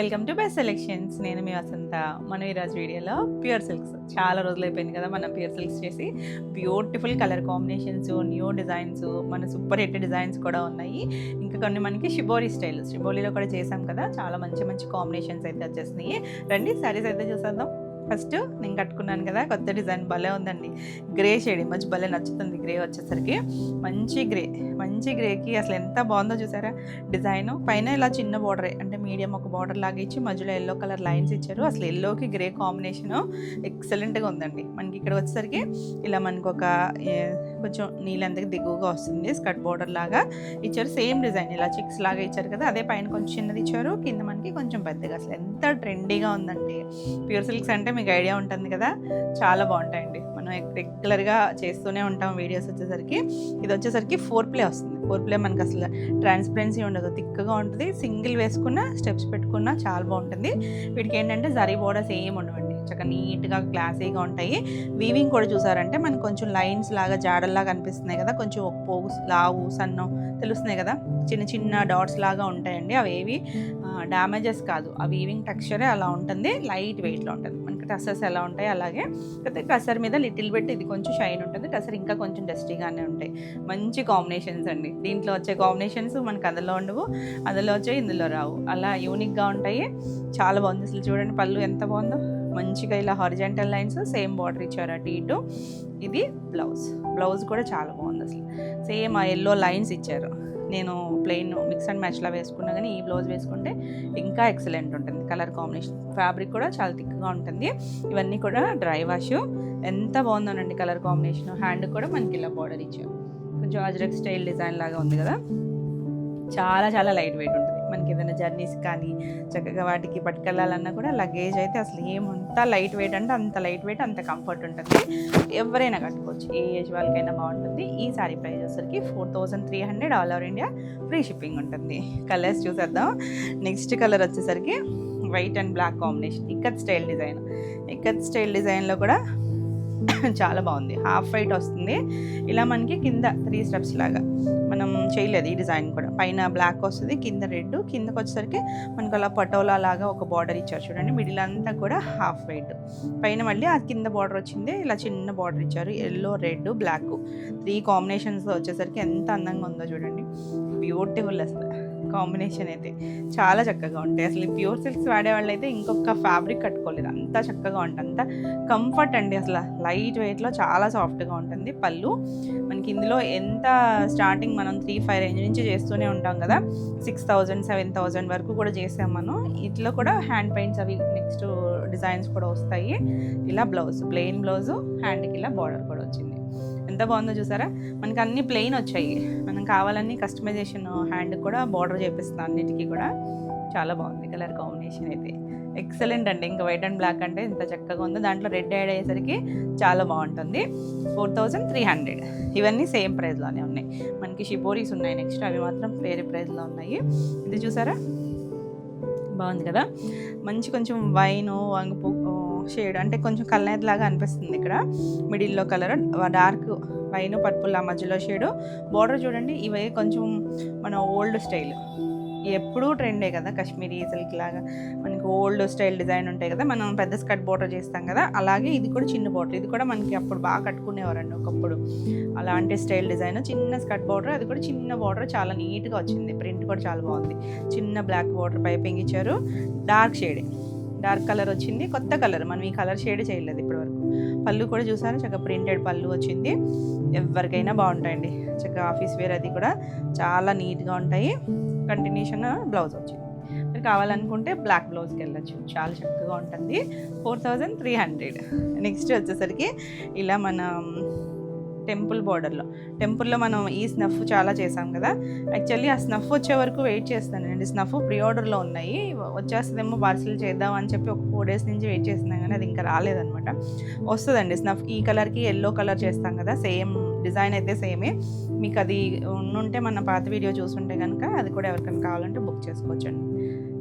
Welcome to best selections. నేను మీ వసంత. మనం ఈరోజు వీడియోలో ప్యూర్ సిల్క్స్, చాలా రోజులు అయిపోయింది కదా మనం ప్యూర్ సిల్క్స్ చేసి. Beautiful colour combinations, new designs, మన సూపర్ హిట్ డిజైన్స్ కూడా ఉన్నాయి. ఇంకా కొన్ని మనకి షిబోరి స్టైల్, షిబోరిలో కూడా చేసాం కదా, చాలా మంచి మంచి కాంబినేషన్స్ అయితే వచ్చేసినాయి. రండి శారీస్ అయితే చూసేద్దాం. ఫస్ట్ నేను కట్టుకున్నాను కదా, కొత్త డిజైన్ భలే ఉందండి. గ్రే షేడ్ మంచి భలే నచ్చుతుంది. గ్రే వచ్చేసరికి మంచి గ్రేకి అసలు ఎంత బాగుందో చూసారా డిజైన్. పైన ఇలా చిన్న బార్డరే, అంటే మీడియం ఒక బార్డర్ లాగా ఇచ్చి మధ్యలో ఎల్లో కలర్ లైన్స్ ఇచ్చారు. అసలు ఎల్లోకి గ్రే కాంబినేషన్ ఎక్సలెంట్గా ఉందండి. మనకి ఇక్కడ వచ్చేసరికి ఇలా మనకు ఒక కొంచెం నీళ్ళంతకి దిగువగా వస్తుంది, స్కర్ట్ బార్డర్ లాగా ఇచ్చారు. సేమ్ డిజైన్ ఇలా చిక్స్ లాగా ఇచ్చారు కదా, అదే పైన కొంచెం చిన్నది ఇచ్చారు, కింద మనకి కొంచెం పెద్దగా. అసలు ఎంత ట్రెండీగా ఉందంటే ప్యూర్ సిల్క్స్ అంటే మీకు ఐడియా ఉంటుంది కదా, చాలా బాగుంటాయండి. మనం రెగ్యులర్గా చేస్తూనే ఉంటాం వీడియోస్. వచ్చేసరికి ఇది వచ్చేసరికి 4 ప్లే వస్తుంది. 4 ప్లే మనకి అసలు ట్రాన్స్పరెన్సీ ఉండదు, థిక్గా ఉంటుంది. సింగిల్ వేసుకున్న స్టెప్స్ పెట్టుకున్నా చాలా బాగుంటుంది. వీటికి ఏంటంటే జరీ బోర్డర్స్ ఏం ఉండవండి, చక్కగా నీట్గా క్లాసీగా ఉంటాయి. వీవింగ్ కూడా చూసారంటే మనకు కొంచెం లైన్స్ లాగా జాడల్లాగా అనిపిస్తున్నాయి కదా, కొంచెం ఒక పోగు లావు సన్నం తెలుస్తున్నాయి కదా, చిన్న చిన్న డాట్స్ లాగా ఉంటాయండి. అవేవి డ్యామేజెస్ కాదు, ఆ వీవింగ్ టెక్స్చరే అలా ఉంటుంది, లైట్ వెయిట్లో ఉంటుంది. మనకి టసర్స్ ఎలా ఉంటాయి అలాగే, అయితే టసర్ మీద లిటిల్ బిట్ ఇది కొంచెం షైన్ ఉంటుంది, టసర్ ఇంకా కొంచెం డస్టీగానే ఉంటాయి. మంచి కాంబినేషన్స్ అండి. దీంట్లో వచ్చే కాంబినేషన్స్ మనకు అందులో ఉండవు, అందులో వచ్చే ఇందులో రావు, అలా యూనిక్గా ఉంటాయి. చాలా బాగుంది అసలు. చూడండి పళ్ళు ఎంత బాగుందో, మంచిగా ఇలా హారిజాంటల్ లైన్స్, సేమ్ బార్డర్ ఇచ్చారు అటు ఇటు. ఇది బ్లౌజ్ కూడా చాలా బాగుంది అసలు. సేమ్ ఆ ఎల్లో లైన్స్ ఇచ్చారు. నేను ప్లెయిన్ మిక్స్ అండ్ మ్యాచ్లా వేసుకున్నా కానీ ఈ బ్లౌజ్ వేసుకుంటే ఇంకా ఎక్సలెంట్ ఉంటుంది. కలర్ కాంబినేషన్, ఫ్యాబ్రిక్ కూడా చాలా థిక్గా ఉంటుంది. ఇవన్నీ కూడా డ్రై వాష్. ఎంత బాగుందోనండి కలర్ కాంబినేషన్. హ్యాండ్ కూడా మనకి ఇలా బార్డర్ ఇచ్చారు, కొంచెం అజ్రక్ స్టైల్ డిజైన్ లాగా ఉంది కదా, చాలా లైట్ వెయిట్ ఉంటుంది. మనకి ఏదైనా జర్నీస్ కానీ చక్కగా వాటికి పట్టుకెళ్ళాలన్నా కూడా లగేజ్ అయితే అసలు ఏమంతా లైట్ వెయిట్ అంటే అంత లైట్ వెయిట్, అంత కంఫర్ట్ ఉంటుంది. ఎవరైనా కట్టుకోవచ్చు, ఏ ఏజ్ వాళ్ళకైనా బాగుంటుంది. ఈ సారీ ప్రైస్ వచ్చేసరికి 4300, all over India free shipping ఉంటుంది. కలర్స్ చూసేద్దాం. నెక్స్ట్ కలర్ వచ్చేసరికి white and black combination, ikat style డిజైన్లో కూడా చాలా బాగుంది. హాఫ్ వైట్ వస్తుంది, ఇలా మనకి కింద 3 స్టెప్స్ లాగా మనం చేయలేదు. ఈ డిజైన్ కూడా పైన బ్లాక్ వస్తుంది, కింద రెడ్, కిందకి వచ్చేసరికి మనకు అలా పటోలా లాగా ఒక బార్డర్ ఇచ్చారు చూడండి. మిడిల్ అంతా కూడా హాఫ్ వైట్, పైన మళ్ళీ ఆ కింద బార్డర్ వచ్చింది, ఇలా చిన్న బార్డర్ ఇచ్చారు. ఎల్లో, రెడ్, బ్లాక్ 3 కాంబినేషన్స్ వచ్చేసరికి ఎంత అందంగా ఉందో చూడండి. బ్యూటిఫుల్ అసలు కాంబినేషన్ అయితే చాలా చక్కగా ఉంటాయి. అసలు ప్యూర్ సిల్క్స్ వాడేవాళ్ళు అయితే ఇంకొక ఫ్యాబ్రిక్ కట్టుకోలేదు, అంత చక్కగా ఉంటుంది, అంత కంఫర్ట్ అండి. అసలు లైట్ వెయిట్లో చాలా సాఫ్ట్గా ఉంటుంది. పళ్ళు మనకి ఇందులో ఎంత స్టార్టింగ్ మనం 3-5 రేంజ్ నుంచి చేస్తూనే ఉంటాం కదా, 6000, 7000 వరకు కూడా చేసాం మనం. ఇట్లా కూడా హ్యాండ్ పెయింట్స్ అవి నెక్స్ట్ డిజైన్స్ కూడా వస్తాయి. ఇలా బ్లౌజ్, ప్లెయిన్ బ్లౌజు, హ్యాండ్కి ఇలా బార్డర్ కూడా వచ్చింది. ఎంత బాగుందో చూసారా. మనకి అన్ని ప్లెయిన్ వచ్చాయి, మనం కావాలని కస్టమైజేషన్ హ్యాండ్ కూడా బార్డర్ చేపిస్తాం అన్నిటికీ కూడా. చాలా బాగుంది కలర్ కాంబినేషన్ అయితే ఎక్సలెంట్ అండి. ఇంకా వైట్ అండ్ బ్లాక్ అంటే ఇంత చక్కగా ఉందో, దాంట్లో రెడ్ యాడ్ అయ్యేసరికి చాలా బాగుంటుంది. 4300. ఇవన్నీ సేమ్ ప్రైస్లోనే ఉన్నాయి. మనకి షిబోరీస్ ఉన్నాయి నెక్స్ట్, అవి మాత్రం వేరే ప్రైస్లో ఉన్నాయి. ఇది చూసారా బాగుంది కదా, మంచి కొంచెం వైను వంగపు షేడ్, అంటే కొంచెం కల్నేత లాగా అనిపిస్తుంది. ఇక్కడ మిడిల్లో కలర్ డార్క్ వైన్, పర్పుల్ ఆ మధ్యలో షేడు. బార్డర్ చూడండి, ఇవే కొంచెం మన ఓల్డ్ స్టైల్, ఎప్పుడూ ట్రెండే కదా కాశ్మీరీ సిల్క్ లాగా మనకి ఓల్డ్ స్టైల్ డిజైన్ ఉంటాయి కదా, మనం పెద్ద స్కర్ట్ బార్డర్ చేస్తాం కదా, అలాగే ఇది కూడా చిన్న బార్డర్. ఇది కూడా మనకి అప్పుడు బాగా కట్టుకునేవారండి ఒకప్పుడు, అలాంటి స్టైల్ డిజైన్, చిన్న స్కర్ట్ బార్డర్, అది కూడా చిన్న బార్డర్, చాలా నీట్గా వచ్చింది. ప్రింట్ కూడా చాలా బాగుంది. చిన్న బ్లాక్ బార్డర్ పైపింగ్ ఇచ్చారు, డార్క్ కలర్ వచ్చింది, కొత్త కలర్, మనం ఈ కలర్ షేడ్ చేయలేదు ఇప్పటివరకు. పళ్ళు కూడా చూసారా, చక్కగా ప్రింటెడ్ పళ్ళు వచ్చింది. ఎవరికైనా బాగుంటాయండి, చక్కగా ఆఫీస్ వేర్, అది కూడా చాలా నీట్గా ఉంటాయి. కంటిన్యూషన్ బ్లౌజ్ వచ్చింది. మీరు కావాలనుకుంటే బ్లాక్ బ్లౌజ్కి వెళ్ళచ్చు, చాలా చక్కగా ఉంటుంది. 4300. నెక్స్ట్ వచ్చేసరికి ఇలా మనం టెంపుల్లో మనం ఈ స్నఫ్ చాలా చేసాం కదా. యాక్చువల్లీ ఆ స్నఫ్ వచ్చే వరకు వెయిట్ చేస్తానండి. స్నఫ్ ప్రీ ఆర్డర్లో ఉన్నాయి, వచ్చేస్తుందేమో పార్సిల్ చేద్దాం అని చెప్పి ఒక 4 డేస్ నుంచి వెయిట్ చేస్తున్నాం కానీ అది ఇంకా రాలేదనమాట. వస్తుందండి స్నఫ్. ఈ కలర్కి ఎల్లో కలర్ చేస్తాం కదా, సేమ్ డిజైన్ అయితే సేమే. మీకు అది ఉంటే మన పాత వీడియో చూసుంటే కనుక అది కూడా ఎవరికైనా కావాలంటే బుక్ చేసుకోవచ్చండి.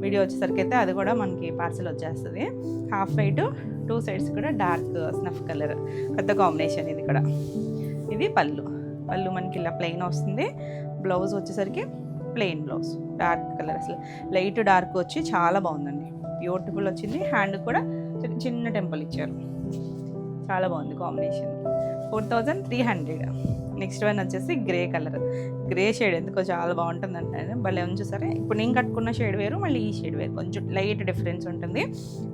వీడియో వచ్చేసరికి అయితే అది కూడా మనకి పార్సిల్ వచ్చేస్తుంది. హాఫ్ వైట్, 2 సైడ్స్ కూడా డార్క్ స్నఫ్ కలర్, కొత్త కాంబినేషన్ ఇది కూడా. ఇది పళ్ళు మనకి ఇలా ప్లెయిన్ వస్తుంది. బ్లౌజ్ వచ్చేసరికి ప్లెయిన్ బ్లౌజ్, డార్క్ కలర్, అసలు లైట్ డార్క్ వచ్చి చాలా బాగుందండి. బ్యూటిఫుల్ వచ్చింది. హ్యాండ్ కూడా చిన్న టెంపుల్ ఇచ్చారు, చాలా బాగుంది కాంబినేషన్. 4300. నెక్స్ట్ వన్ వచ్చేసి గ్రే కలర్. గ్రే షేడ్ ఎందుకో చాలా బాగుంటుంది అంటే భలే ఉంది చూసారా. ఇప్పుడు నేను కట్టుకున్న షేడ్ వేరు, మళ్ళీ ఈ షేడ్ వేరు, కొంచెం లైట్ డిఫరెన్స్ ఉంటుంది.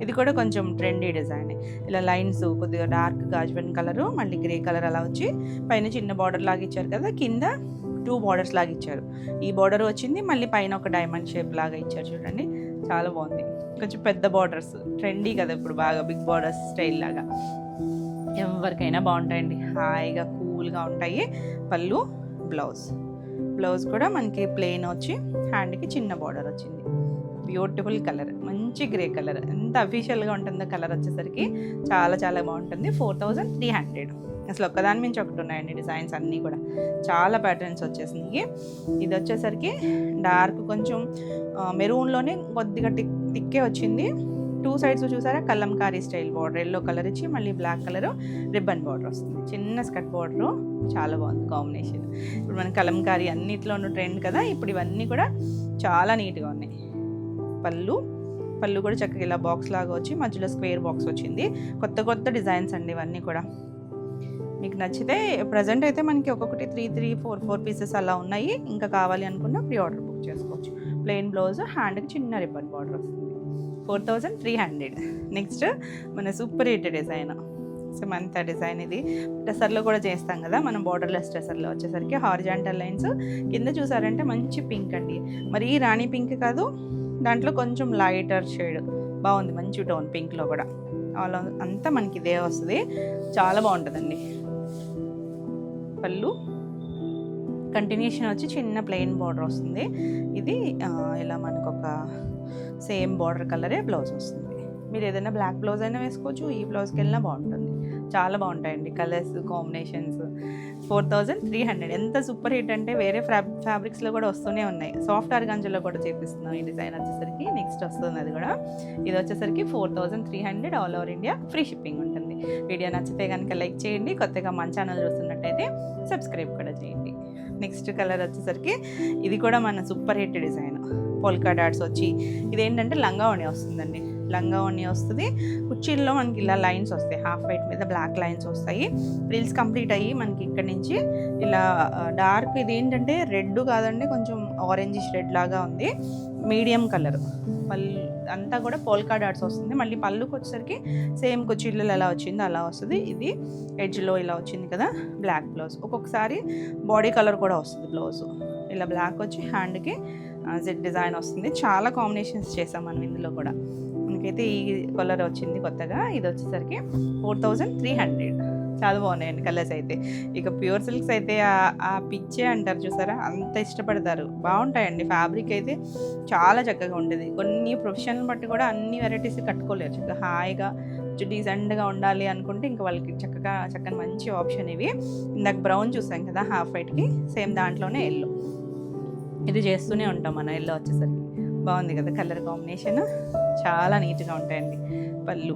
ఇది కూడా కొంచెం ట్రెండీ డిజైన్. ఇలా లైన్స్ కొద్దిగా డార్క్ గాజువన్ కలరు, మళ్ళీ గ్రే కలర్ అలా వచ్చి పైన చిన్న బార్డర్ లాగా ఇచ్చారు కదా, కింద 2 బార్డర్స్ లాగా ఇచ్చారు. ఈ బార్డర్ వచ్చింది, మళ్ళీ పైన ఒక డైమండ్ షేప్ లాగా ఇచ్చారు చూడండి, చాలా బాగుంది. కొంచెం పెద్ద బార్డర్స్ ట్రెండీ కదా ఇప్పుడు, బాగా బిగ్ బార్డర్స్ స్టైల్ లాగా ఎవరికైనా బాగుంటాయండి, హాయిగా కూల్గా ఉంటాయి. పళ్ళు, బ్లౌజ్ కూడా మనకి ప్లెయిన్ వచ్చి హ్యాండ్కి చిన్న బార్డర్ వచ్చింది. బ్యూటిఫుల్ కలర్, మంచి గ్రే కలర్, ఎంత అఫీషియల్గా ఉంటుందో కలర్ వచ్చేసరికి చాలా చాలా బాగుంటుంది. 4300. అసలు ఒక్కదాని మించి ఒకటి ఉన్నాయండి డిజైన్స్ అన్నీ కూడా, చాలా ప్యాటర్న్స్ వచ్చేసినాయి. ఇది వచ్చేసరికి డార్క్ కొంచెం మెరూన్లోనే కొద్దిగా టిక్కే వచ్చింది. 2 సైడ్స్ చూసారా Kalamkari style border, yellow colour ఇచ్చి మళ్ళీ బ్లాక్ కలర్ రిబ్బన్ బార్డర్ వస్తుంది, చిన్న స్కర్ట్ బార్డర్, చాలా బాగుంది కాంబినేషన్. ఇప్పుడు మన కలంకారీ అన్నిట్లోనూ ట్రెండ్ కదా, ఇప్పుడు ఇవన్నీ కూడా చాలా నీట్గా ఉన్నాయి. పళ్ళు కూడా చక్కగా ఇలా బాక్స్ లాగా వచ్చి మధ్యలో స్క్వేర్ బాక్స్ వచ్చింది. కొత్త డిజైన్స్ అండి ఇవన్నీ కూడా. మీకు నచ్చితే ప్రజెంట్ అయితే మనకి ఒక్కొక్కటి 3, 4 పీసెస్ అలా ఉన్నాయి. ఇంకా కావాలి అనుకున్న ప్రీ ఆర్డర్ బుక్ చేసుకోవచ్చు. ప్లెయిన్ బ్లౌజ్, హ్యాండ్కి చిన్న రిబ్బన్ బార్డర్ వస్తుంది. 4300. నెక్స్ట్ మన super hit design Samantha design. ఇది టెసర్లో కూడా చేస్తాం కదా మనం, బార్డర్లెస్ టెసర్లో వచ్చేసరికి హారిజాంటల్ లైన్స్, కింద చూసారంటే మంచి పింక్ అండి, మరి రాణి పింక్ కాదు, దాంట్లో కొంచెం లైటర్ షేడ్ బాగుంది, మంచి టోన్ పింక్లో కూడా. అలా అంతా మనకి ఇదే వస్తుంది, చాలా బాగుంటుందండి. పళ్ళు కంటిన్యూషన్ వచ్చి చిన్న ప్లెయిన్ బార్డర్ వస్తుంది. ఇది ఇలా మనకు ఒక సేమ్ బార్డర్ కలరే బ్లౌజ్ వస్తుంది. మీరు ఏదైనా బ్లాక్ బ్లౌజ్ అయినా వేసుకోవచ్చు, ఈ బ్లౌజ్కి వెళ్ళినా బాగుంటుంది. చాలా బాగుంటాయండి కలర్స్ కాంబినేషన్స్. 4300. ఎంత సూపర్ హిట్ అంటే వేరే ఫ్యాబ్రిక్స్లో కూడా వస్తూనే ఉన్నాయి. సాఫ్ట్ ఆర్గాంజాలో కూడా చేపిస్తున్నాం ఈ డిజైన్ వచ్చేసరికి. నెక్స్ట్ వస్తుంది అది కూడా. ఇది వచ్చేసరికి 4300. All over India free shipping ఉంటుంది. వీడియో నచ్చితే కనుక లైక్ చేయండి, కొత్తగా మన ఛానల్ చూస్తున్నట్టయితే సబ్స్క్రైబ్ కూడా చేయండి. నెక్స్ట్ కలర్ వచ్చేసరికి ఇది కూడా మన super hit design, polka dots వచ్చి, ఇదేంటంటే లంగా ఓణి వస్తుందండి. లంగా ఓణి వస్తుంది, కుర్చీల్లో మనకి ఇలా లైన్స్ వస్తాయి, హాఫ్ వైట్ మీద బ్లాక్ లైన్స్ వస్తాయి. రీల్స్ కంప్లీట్ అయ్యి మనకి ఇక్కడ నుంచి ఇలా డార్క్, ఇది ఏంటంటే రెడ్ కాదండి, కొంచెం ఆరెంజిష్ రెడ్ లాగా ఉంది, మీడియం కలర్. పళ్ళు అంతా కూడా పోల్కా డాట్స్ వస్తుంది. మళ్ళీ పళ్ళుకి వచ్చేసరికి సేమ్ కుర్చీల్లో ఎలా వచ్చిందో అలా వస్తుంది. ఇది ఎడ్జ్లో ఇలా వచ్చింది కదా, బ్లాక్ బ్లౌజ్. ఒక్కొక్కసారి బాడీ కలర్ కూడా వస్తుంది బ్లౌజ్, ఇలా బ్లాక్ వచ్చి హ్యాండ్కి జెడ్ డిజైన్ వస్తుంది. చాలా కాంబినేషన్స్ చేసాం మనం ఇందులో కూడా. మనకైతే ఈ కలర్ వచ్చింది కొత్తగా, ఇది వచ్చేసరికి 4300. చాలా బాగున్నాయండి కలర్స్ అయితే. ఇక ప్యూర్ సిల్క్స్ అయితే ఆ పిచ్చే అంటారు చూసారా, అంత ఇష్టపడతారు. బాగుంటాయండి, ఫ్యాబ్రిక్ అయితే చాలా చక్కగా ఉంటుంది. కొన్ని ప్రొఫెషనల్ బట్టి కూడా అన్ని వెరైటీస్ కట్టుకోలేరు. చక్కగా హాయిగా డీసెంట్గా ఉండాలి అనుకుంటే ఇంకా వాళ్ళకి చక్కని మంచి ఆప్షన్ ఇవి. ఇందాక బ్రౌన్ చూసాం కదా హాఫ్ వైట్కి, సేమ్ దాంట్లోనే ఎల్లో. ఇది చేస్తూనే ఉంటాం మన ఎల్లో వచ్చేసరికి. బాగుంది కదా కలర్ కాంబినేషన్, చాలా నీట్గా ఉంటాయండి. పళ్ళు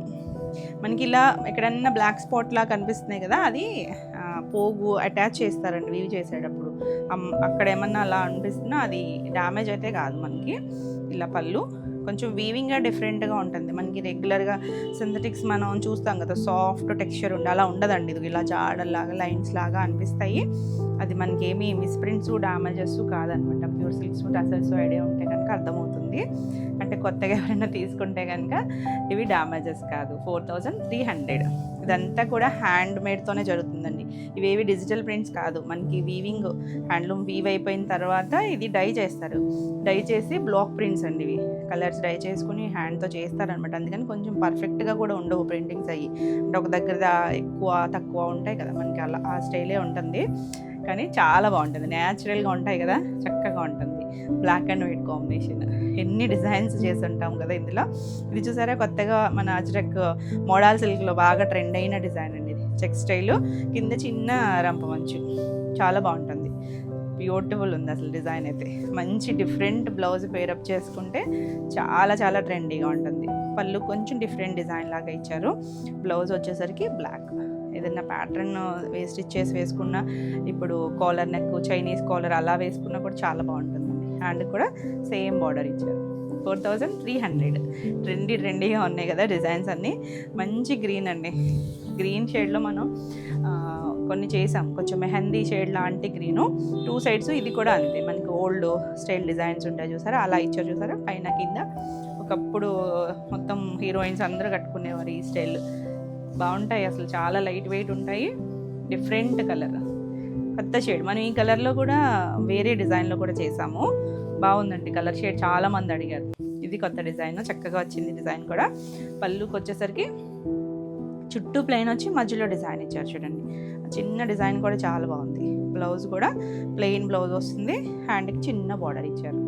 మనకి ఇలా ఎక్కడన్నా బ్లాక్ స్పాట్ లా కనిపిస్తున్నాయి కదా, అది పోగు అటాచ్ చేస్తారండి వీవ్ చేసేటప్పుడు. అక్కడ ఏమన్నా అలా అనిపిస్తున్నా అది డ్యామేజ్ అయితే కాదు మనకి. ఇలా పళ్ళు కొంచెం వీవింగ్గా డిఫరెంట్గా ఉంటుంది. మనకి రెగ్యులర్గా సింథటిక్స్ మనం చూస్తాం కదా, సాఫ్ట్ టెక్స్చర్ ఉండి అలా ఉండదండి. ఇది ఇలా జాడల్లాగా లైన్స్ లాగా అనిపిస్తాయి. అది మనకి ఏమీ మిస్ప్రింట్స్ డ్యామేజెస్ కాదనమాట. ప్యూర్ సిల్క్స్ టసల్స్ ఐడియా ఉంటే కనుక అర్థమవుతుంది. అంటే కొత్తగా ఎవరైనా తీసుకుంటే కనుక ఇవి డ్యామేజెస్ కాదు. 4300. ఇదంతా కూడా హ్యాండ్ మేడ్తోనే జరుగుతుందండి. ఇవేవి డిజిటల్ ప్రింట్స్ కాదు, మనకి వీవింగ్ హ్యాండ్లూమ్ వీవ్ అయిపోయిన తర్వాత ఇది డై చేస్తారు. డై చేసి బ్లాక్ ప్రింట్స్ అండి ఇవి. కలర్స్ డై చేసుకుని హ్యాండ్తో చేస్తారనమాట. అందుకని కొంచెం పర్ఫెక్ట్గా కూడా ఉండవు ప్రింటింగ్స్ అయ్యి. అంటే ఒక దగ్గర ఎక్కువ తక్కువ ఉంటాయి కదా మనకి, అలా ఆ స్టైలే ఉంటుంది. కానీ చాలా బాగుంటుంది, న్యాచురల్గా ఉంటాయి కదా, చక్కగా ఉంటుంది. Black and white combination. ఎన్ని డిజైన్స్ చేసి ఉంటాం కదా ఇందులో. ఇది చూసారా కొత్తగా మన అజ్రక్ మోడల్ సిల్క్లో బాగా ట్రెండ్ అయిన డిజైన్ అండి ఇది. చెక్ స్టైల్, కింద చిన్న రంప మంచు, చాలా బాగుంటుంది. బ్యూటిఫుల్ ఉంది అసలు డిజైన్ అయితే. మంచి డిఫరెంట్ బ్లౌజ్ పేరప్ చేసుకుంటే చాలా చాలా ట్రెండీగా ఉంటుంది. పళ్ళు కొంచెం డిఫరెంట్ డిజైన్ లాగా ఇచ్చారు. బ్లౌజ్ వచ్చేసరికి బ్లాక్. ఏదైనా ప్యాటర్న్ స్టిచ్ చేసి వేసుకున్నా, ఇప్పుడు కాలర్ నెక్ చైనీస్ కాలర్ అలా వేసుకున్నా కూడా చాలా బాగుంటుంది. హ్యాండ్ కూడా సేమ్ బార్డర్ ఇచ్చారు. 4300. ట్రెండీగా ఉన్నాయి కదా డిజైన్స్ అన్నీ. మంచి గ్రీన్ అండి, గ్రీన్ షేడ్లో మనం కొన్ని చేసాం, కొంచెం మెహందీ షేడ్ లాంటి గ్రీను, 2 సైడ్స్. ఇది కూడా అంతే, మనకి ఓల్డ్ స్టైల్ డిజైన్స్ ఉంటాయి చూసారా, అలా ఇచ్చారు చూసారా, పైన కింద. ఒకప్పుడు మొత్తం హీరోయిన్స్ అందరూ కట్టుకునేవారు ఈ స్టైల్. బాగుంటాయి అసలు, చాలా లైట్ వెయిట్ ఉంటాయి, డిఫరెంట్ కలర్, కొత్త షేడ్. మనం ఈ కలర్లో కూడా వేరే డిజైన్లో కూడా చేసాము, బాగుందండి కలర్ షేడ్, చాలా మంది అడిగారు. ఇది కొత్త డిజైన్, చక్కగా వచ్చింది డిజైన్ కూడా. పళ్ళుకి వచ్చేసరికి చుట్టూ ప్లెయిన్ వచ్చి మధ్యలో డిజైన్ ఇచ్చారు చూడండి, చిన్న డిజైన్ కూడా చాలా బాగుంది. బ్లౌజ్ కూడా ప్లెయిన్ బ్లౌజ్ వస్తుంది, హ్యాండ్కి చిన్న బార్డర్ ఇచ్చారు,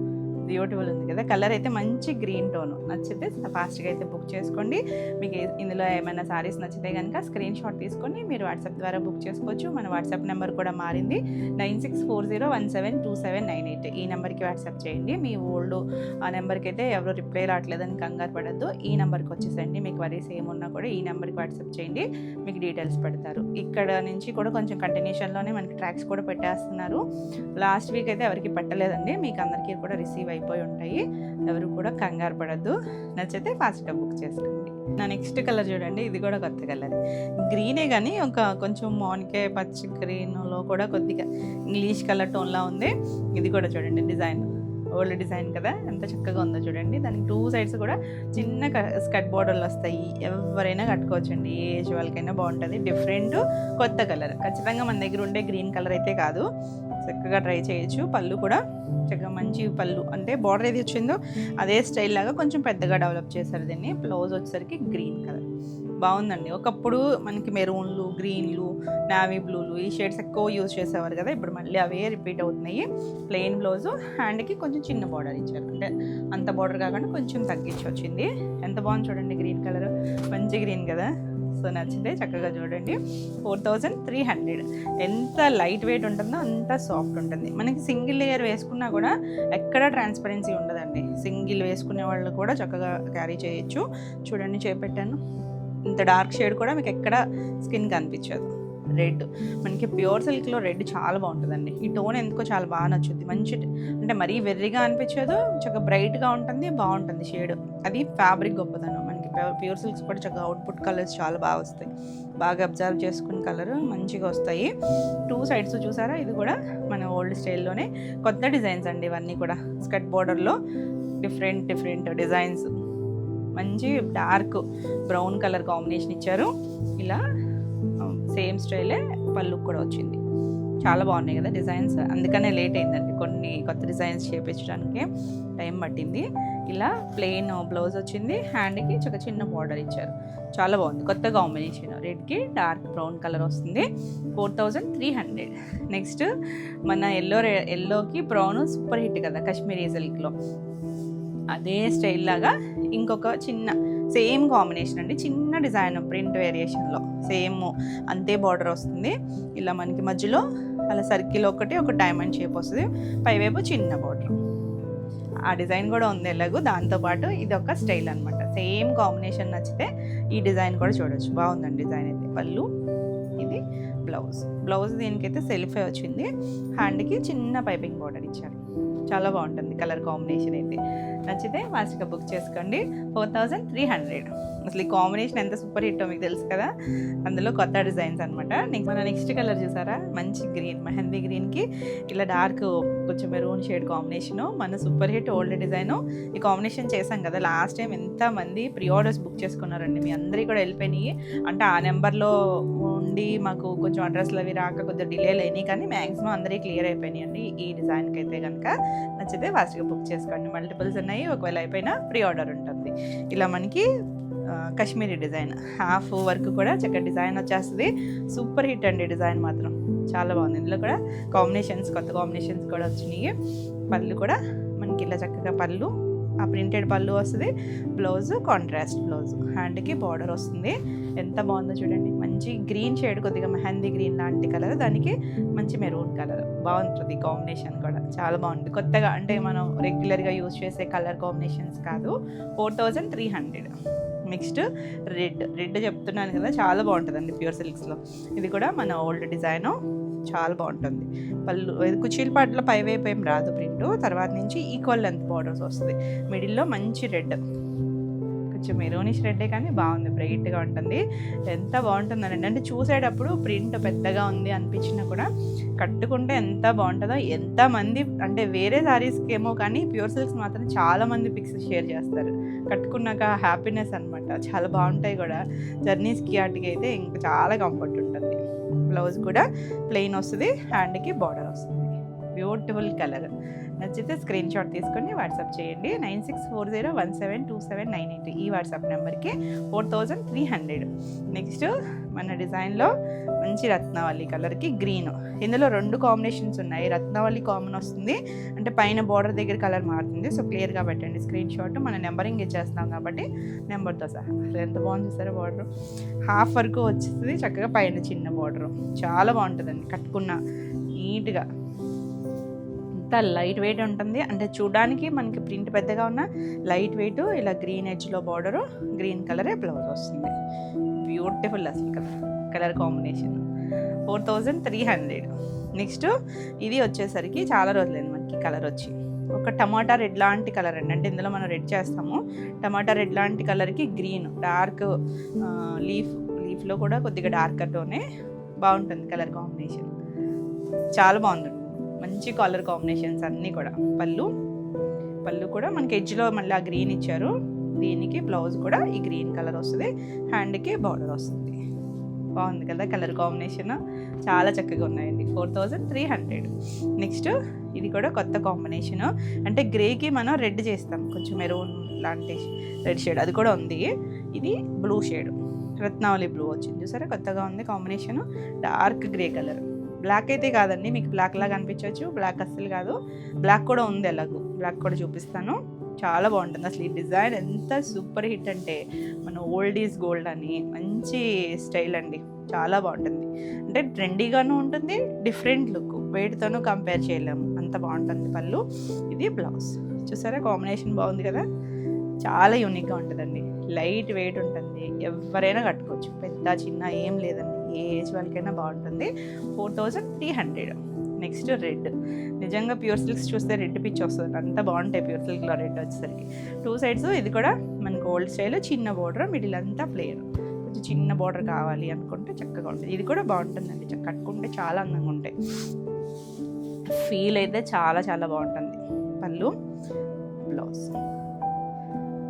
బ్యూటిఫుల్ ఉంది కదా. కలర్ అయితే మంచి గ్రీన్ టోన్. నచ్చితే ఫాస్ట్గా అయితే బుక్ చేసుకోండి. మీకు ఇందులో ఏమైనా సారీస్ నచ్చితే కనుక స్క్రీన్ షాట్ తీసుకొని మీరు వాట్సాప్ ద్వారా బుక్ చేసుకోవచ్చు. మన వాట్సాప్ నెంబర్ కూడా మారింది, 9640172798. ఈ నెంబర్కి వాట్సాప్ చేయండి. మీ ఓల్డ్ ఆ నెంబర్కి అయితే ఎవరు రిప్లై రావట్లేదని కంగారు పడద్దు, ఈ నెంబర్కి వచ్చేసండి. మీకు వరీస్ ఏమున్నా కూడా ఈ నెంబర్కి వాట్సాప్ చేయండి, మీకు డీటెయిల్స్ పెడతారు. ఇక్కడ నుంచి కూడా కొంచెం కంటిన్యూషన్లోనే మనకి ట్రాక్స్ కూడా పెట్టేస్తున్నారు. లాస్ట్ వీక్ అయితే ఎవరికి పెట్టలేదండి, మీకు అందరికీ కూడా రిసీవ్ అయిపోయి ఉంటాయి, ఎవరు కూడా కంగారు పడద్దు. నచ్చితే ఫాస్ట్గా బుక్ చేసుకోండి. నా నెక్స్ట్ కలర్ చూడండి, ఇది కూడా కొత్త కలర్, గ్రీనే కానీ కొంచెం మోనికే పచ్చి గ్రీన్లో కూడా కొద్దిగా ఇంగ్లీష్ కలర్ టోన్లా ఉంది. ఇది కూడా చూడండి డిజైన్, ఓల్డ్ డిజైన్ కదా, ఎంత చక్కగా ఉందో చూడండి. దానికి 2 సైడ్స్ కూడా చిన్న స్కర్ట్ బోర్డర్లు వస్తాయి, ఎవరైనా కట్టుకోవచ్చండి, ఏ ఏజ్ వాళ్ళకైనా బాగుంటుంది. డిఫరెంట్ కొత్త కలర్, ఖచ్చితంగా మన దగ్గర ఉండే గ్రీన్ కలర్ అయితే కాదు, చక్కగా ట్రై చేయొచ్చు. పళ్ళు కూడా చక్కగా మంచి పళ్ళు, అంటే బార్డర్ ఏది వచ్చిందో అదే స్టైల్ లాగా కొంచెం పెద్దగా డెవలప్ చేశారు దీన్ని. బ్లౌజ్ వచ్చేసరికి గ్రీన్ కలర్, బాగుందండి. ఒకప్పుడు మనకి మెరూన్లు, గ్రీన్లు, నావీ బ్లూలు ఈ షేడ్స్ ఎక్కువ యూజ్ చేసేవారు కదా, ఇప్పుడు మళ్ళీ అవే రిపీట్ అవుతున్నాయి. ప్లెయిన్ బ్లౌజు, హ్యాండ్కి కొంచెం చిన్న బార్డర్ ఇచ్చారు, అంటే అంత బార్డర్ కాకుండా కొంచెం తగ్గించి వచ్చింది. ఎంత బాగుంది చూడండి, గ్రీన్ కలర్, మంచి గ్రీన్ కదా. సో నచ్చితే చక్కగా చూడండి. 4300. ఎంత లైట్ వెయిట్ ఉంటుందో అంత సాఫ్ట్ ఉంటుంది. మనకి సింగిల్ లేయర్ వేసుకున్నా కూడా ఎక్కడ ట్రాన్స్పరెన్సీ ఉండదండి, సింగిల్ వేసుకునే వాళ్ళు కూడా చక్కగా క్యారీ చేయొచ్చు. చూడండి చేపెట్టాను, ఇంత డార్క్ షేడ్ కూడా మీకు ఎక్కడ స్కిన్ కనిపించదు. రెడ్, మనకి ప్యూర్ సిల్క్లో రెడ్ చాలా బాగుంటుందండి. ఈ టోన్ ఎందుకో చాలా బాగా నచ్చుద్ది, మంచి, అంటే మరీ వెర్రిగా అనిపించదు, చక్కగా బ్రైట్గా ఉంటుంది, బాగుంటుంది షేడ్. అది ఫ్యాబ్రిక్ గొప్పదనం. మనకి ప్యూర్ సిల్క్స్ కూడా చక్కగా అవుట్పుట్ కలర్స్ చాలా బాగా వస్తాయి, బాగా అబ్జర్వ్ చేసుకున్న కలర్ మంచిగా వస్తాయి. 2 సైడ్స్ చూసారా, ఇది కూడా మన ఓల్డ్ స్టైల్లోనే కొత్త డిజైన్స్ అండి ఇవన్నీ కూడా. స్కర్ట్ బోర్డర్లో డిఫరెంట్ డిజైన్స్, మంచి డార్క్ బ్రౌన్ కలర్ కాంబినేషన్ ఇచ్చారు. ఇలా సేమ్ స్టైలే పళ్ళు కూడా వచ్చింది, చాలా బాగున్నాయి కదా డిజైన్స్. అందుకనే లేట్ అయిందండి, కొన్ని కొత్త డిజైన్స్ చేపించడానికి టైం పట్టింది. ఇలా ప్లెయిన్ బ్లౌజ్ వచ్చింది, హ్యాండ్కి చిన్న బార్డర్ ఇచ్చారు, చాలా బాగుంది. కొత్త కాంబినేషన్, రెడ్కి డార్క్ బ్రౌన్ కలర్ వస్తుంది. 4300. నెక్స్ట్ మన ఎల్లోకి బ్రౌన్ సూపర్ హిట్ కదా కాశ్మీరీ సిల్క్లో, అదే స్టైల్ లాగా ఇంకొక చిన్న సేమ్ కాంబినేషన్ అండి, చిన్న డిజైన్ ప్రింట్ వేరియేషన్లో సేమ్ అంతే బార్డర్ వస్తుంది. ఇలా మనకి మధ్యలో అలా సర్కిల్ ఒకటి, ఒక డైమండ్ షేప్ వస్తుంది, పైవైపు చిన్న బార్డర్. ఆ డిజైన్ కూడా ఉంది ఎలాగో, దాంతోపాటు ఇది ఒక స్టైల్ అనమాట. సేమ్ కాంబినేషన్ నచ్చితే ఈ డిజైన్ కూడా చూడొచ్చు, బాగుందండి డిజైన్ అయితే. పళ్ళు, ఇది బ్లౌజ్ దీనికైతే సెల్ఫే వచ్చింది, హ్యాండ్కి చిన్న పైపింగ్ బార్డర్ ఇచ్చారు, చాలా బాగుంటుంది కలర్ కాంబినేషన్ అయితే. నచ్చితే ఫాస్ట్గా బుక్ చేసుకోండి. 4300. అసలు ఈ కాంబినేషన్ ఎంత సూపర్ హిట్టో మీకు తెలుసు కదా, అందులో కొత్త డిజైన్స్ అనమాట. మన నెక్స్ట్ కలర్ చూసారా, మంచి గ్రీన్, మెహందీ గ్రీన్కి ఇలా డార్క్ కొంచెం మెరూన్ షేడ్ కాంబినేషను, మన సూపర్ హిట్ ఓల్డ్ డిజైను. ఈ కాంబినేషన్ చేసాం కదా లాస్ట్ టైం, ఎంతమంది ప్రీ ఆర్డర్స్ బుక్ చేసుకున్నారండి, మీ అందరికీ కూడా వెళ్ళిపోయినాయి. అంటే ఆ నెంబర్లో ఉండి మాకు కొంచెం అడ్రస్లు అవి రాక కొద్దిగా డిలే అయినాయి, కానీ మ్యాక్సిమం అందరికీ క్లియర్ అయిపోయినాయి అండి ఈ డిజైన్కి అయితే కనుక. నచ్చితే ఫాస్ట్గా బుక్ చేసుకోండి, మల్టిపుల్స్ ఉన్నాయి, ఒకవేళ అయిపోయినా ప్రీ ఆర్డర్ ఉంటుంది. ఇలా మనకి కాశ్మీరీ డిజైన్ హాఫ్ వర్క్ కూడా చక్కగా డిజైన్ వచ్చేస్తుంది, సూపర్ హిట్ అండి డిజైన్ మాత్రం, చాలా బాగుంది. ఇందులో కూడా కొత్త కాంబినేషన్స్ కూడా వచ్చినాయి. పళ్ళు కూడా మనకి ఇలా చక్కగా పళ్ళు, ఆ ప్రింటెడ్ పళ్ళు వస్తుంది, బ్లౌజ్ కాంట్రాస్ట్ బ్లౌజ్, హ్యాండ్కి బార్డర్ వస్తుంది. ఎంత బాగుందో చూడండి, మంచి గ్రీన్ షేడ్, కొద్దిగా మెహందీ గ్రీన్ లాంటి కలర్, దానికి మంచి మెరూన్ కలర్, బాగుంటుంది కాంబినేషన్ కూడా, చాలా బాగుంటుంది. కొత్తగా అంటే మనం రెగ్యులర్గా యూజ్ చేసే కలర్ కాంబినేషన్స్ కాదు. 4300. నెక్స్ట్ రెడ్ చెప్తున్నాను కదా, చాలా బాగుంటుందండి ప్యూర్ సిల్క్స్లో. ఇది కూడా మన ఓల్డ్ డిజైను, చాలా బాగుంటుంది. పళ్ళు కుచీల పాటలో పై వైపు ఏం రాదు ప్రింట్. తర్వాత నుంచి ఈక్వల్ లెంత్ బార్డర్స్ వస్తుంది. మిడిల్లో మంచి రెడ్, కొంచెం మెరూనిష్ రెడ్డే కానీ బాగుంది, బ్రైట్గా ఉంటుంది. ఎంత బాగుంటుందండి, అంటే చూసేటప్పుడు ప్రింట్ పెద్దగా ఉంది అనిపించినా కూడా కట్టుకుంటే ఎంత బాగుంటుందో. ఎంతమంది అంటే వేరే శారీస్కి ఏమో కానీ ప్యూర్ సిల్క్స్ మాత్రం చాలామంది పిక్స్ షేర్ చేస్తారు. కట్టుకున్నాక హ్యాపీనెస్ అనమాట. చాలా బాగుంటాయి కూడా. జర్నీస్కి వాటికి అయితే ఇంకా చాలా కంఫర్ట్ ఉంటుంది. బ్లౌజ్ కూడా ప్లెయిన్ వస్తుంది, హ్యాండ్కి బార్డర్ వస్తుంది. Beautiful colour. నచ్చితే స్క్రీన్ షాట్ తీసుకొని వాట్సాప్ చేయండి. 9640172798 ఈ వాట్సాప్ నెంబర్కి 4300. నెక్స్ట్ మన డిజైన్లో మంచి రత్నావళి కలర్కి గ్రీన్. ఇందులో 2 కాంబినేషన్స్ ఉన్నాయి. రత్నావళి కామన్ వస్తుంది, అంటే పైన బార్డర్ దగ్గర కలర్ మారుతుంది. సో క్లియర్గా పెట్టండి స్క్రీన్ షాట్. మన నెంబరింగ్ ఇచ్చేస్తాం కాబట్టి నెంబర్తో సహా. ఎంత బాగుంది చూసారా, బార్డర్ హాఫ్ వరకు వచ్చేస్తుంది చక్కగా, పైన చిన్న బార్డర్ చాలా బాగుంటుందండి. కట్టుకున్న నీట్గా అంతా లైట్ వెయిట్ ఉంటుంది. అంటే చూడడానికి మనకి ప్రింట్ పెద్దగా ఉన్న లైట్ వెయిట్. ఇలా గ్రీన్ ఎడ్జ్లో బార్డరు, గ్రీన్ కలరే బ్లౌజ్ వస్తుంది. బ్యూటిఫుల్ అసలు కలర్ కాంబినేషన్. 4300. నెక్స్ట్ ఇది వచ్చేసరికి చాలా రోజులైంది మనకి కలర్ వచ్చి. ఒక టమాటా రెడ్ లాంటి కలర్ అండి, అంటే ఇందులో మనం రెడ్ చేస్తాము. టమాటా రెడ్ లాంటి కలర్కి గ్రీన్ డార్క్ లీఫ్లో కూడా కొద్దిగా డార్క్ టోనే బాగుంటుంది కలర్ కాంబినేషన్. చాలా బాగుంది, మంచి కలర్ కాంబినేషన్స్ అన్నీ కూడా. పళ్ళు కూడా మనకి ఎడ్జ్లో మళ్ళీ ఆ గ్రీన్ ఇచ్చారు. దీనికి బ్లౌజ్ కూడా ఈ గ్రీన్ కలర్ వస్తుంది, హ్యాండ్కి బార్డర్ వస్తుంది. బాగుంది కదా కలర్ కాంబినేషన్, చాలా చక్కగా ఉన్నాయండి. 4300. నెక్స్ట్ ఇది కూడా కొత్త కాంబినేషను, అంటే గ్రేకి మనం రెడ్ చేస్తాం, కొంచెం మెరూన్ లాంటి రెడ్ షేడ్ అది కూడా ఉంది. ఇది బ్లూ షేడ్, రత్నావళి బ్లూ వచ్చింది చూసారా, కొత్తగా ఉంది combination. Dark grey colour, black అయితే కాదండి, మీకు బ్లాక్ లాగా అనిపించవచ్చు, బ్లాక్ అస్సలు కాదు. బ్లాక్ కూడా ఉంది, ఎలాగో బ్లాక్ కూడా చూపిస్తాను. చాలా బాగుంటుంది అసలు. ఈ డిజైన్ ఎంత సూపర్ హిట్ అంటే మన ఓల్డ్ ఈజ్ గోల్డ్ అని మంచి స్టైల్ అండి, చాలా బాగుంటుంది. అంటే ట్రెండీగాను ఉంటుంది, డిఫరెంట్ లుక్, వెయిట్తోనూ కంపేర్ చేయలేము, అంత బాగుంటుంది. పళ్ళు, ఇది బ్లౌజ్ చూసారా, కాంబినేషన్ బాగుంది కదా, చాలా యూనిక్గా ఉంటుందండి. లైట్ వెయిట్ ఉంటుంది, ఎవరైనా కట్టుకోవచ్చు, పెద్ద చిన్న ఏం లేదండి, ఏ ఏజ్ వాళ్ళకైనా బాగుంటుంది. 4300. Next red. నిజంగా ప్యూర్ సిల్క్స్ చూస్తే రెడ్ పిచ్ వస్తుంది, అంత బాగుంటాయి ప్యూర్ సిల్క్లో రెడ్ వచ్చేసరికి. 2 సైడ్స్ ఇది కూడా మనకు ఓల్డ్ స్టైల్, చిన్న బోర్డర్, మిడిల్ అంతా ప్లేన్. కొంచెం చిన్న బోర్డర్ కావాలి అనుకుంటే చక్కగా ఉంటుంది. ఇది కూడా బాగుంటుందండి, కట్టుకుంటే చాలా అందంగా ఉంటాయి. ఫీల్ అయితే చాలా చాలా బాగుంటుంది. పళ్ళు,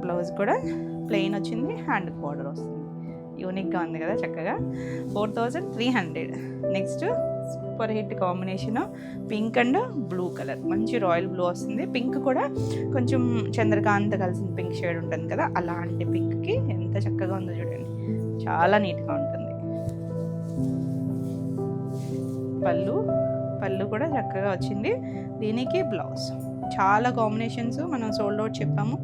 బ్లౌజ్ కూడా ప్లెయిన్ వచ్చింది, హ్యాండ్కి బార్డర్ వస్తుంది. యూనిక్గా ఉంది కదా చక్కగా. 4300. Next super hit combination pink and blue colour, మంచి రాయల్ బ్లూ వస్తుంది. పింక్ కూడా కొంచెం చంద్రకాంత్ కలిసిన పింక్ షేడ్ ఉంటుంది కదా, అలాంటి పింక్కి ఎంత చక్కగా ఉందో చూడండి, చాలా నీట్గా ఉంటుంది. పళ్ళు కూడా చక్కగా వచ్చింది. దీనికి బ్లౌజ్ చాలా కాంబినేషన్స్ మనం సోల్డ్ అవుట్ చెప్పాము.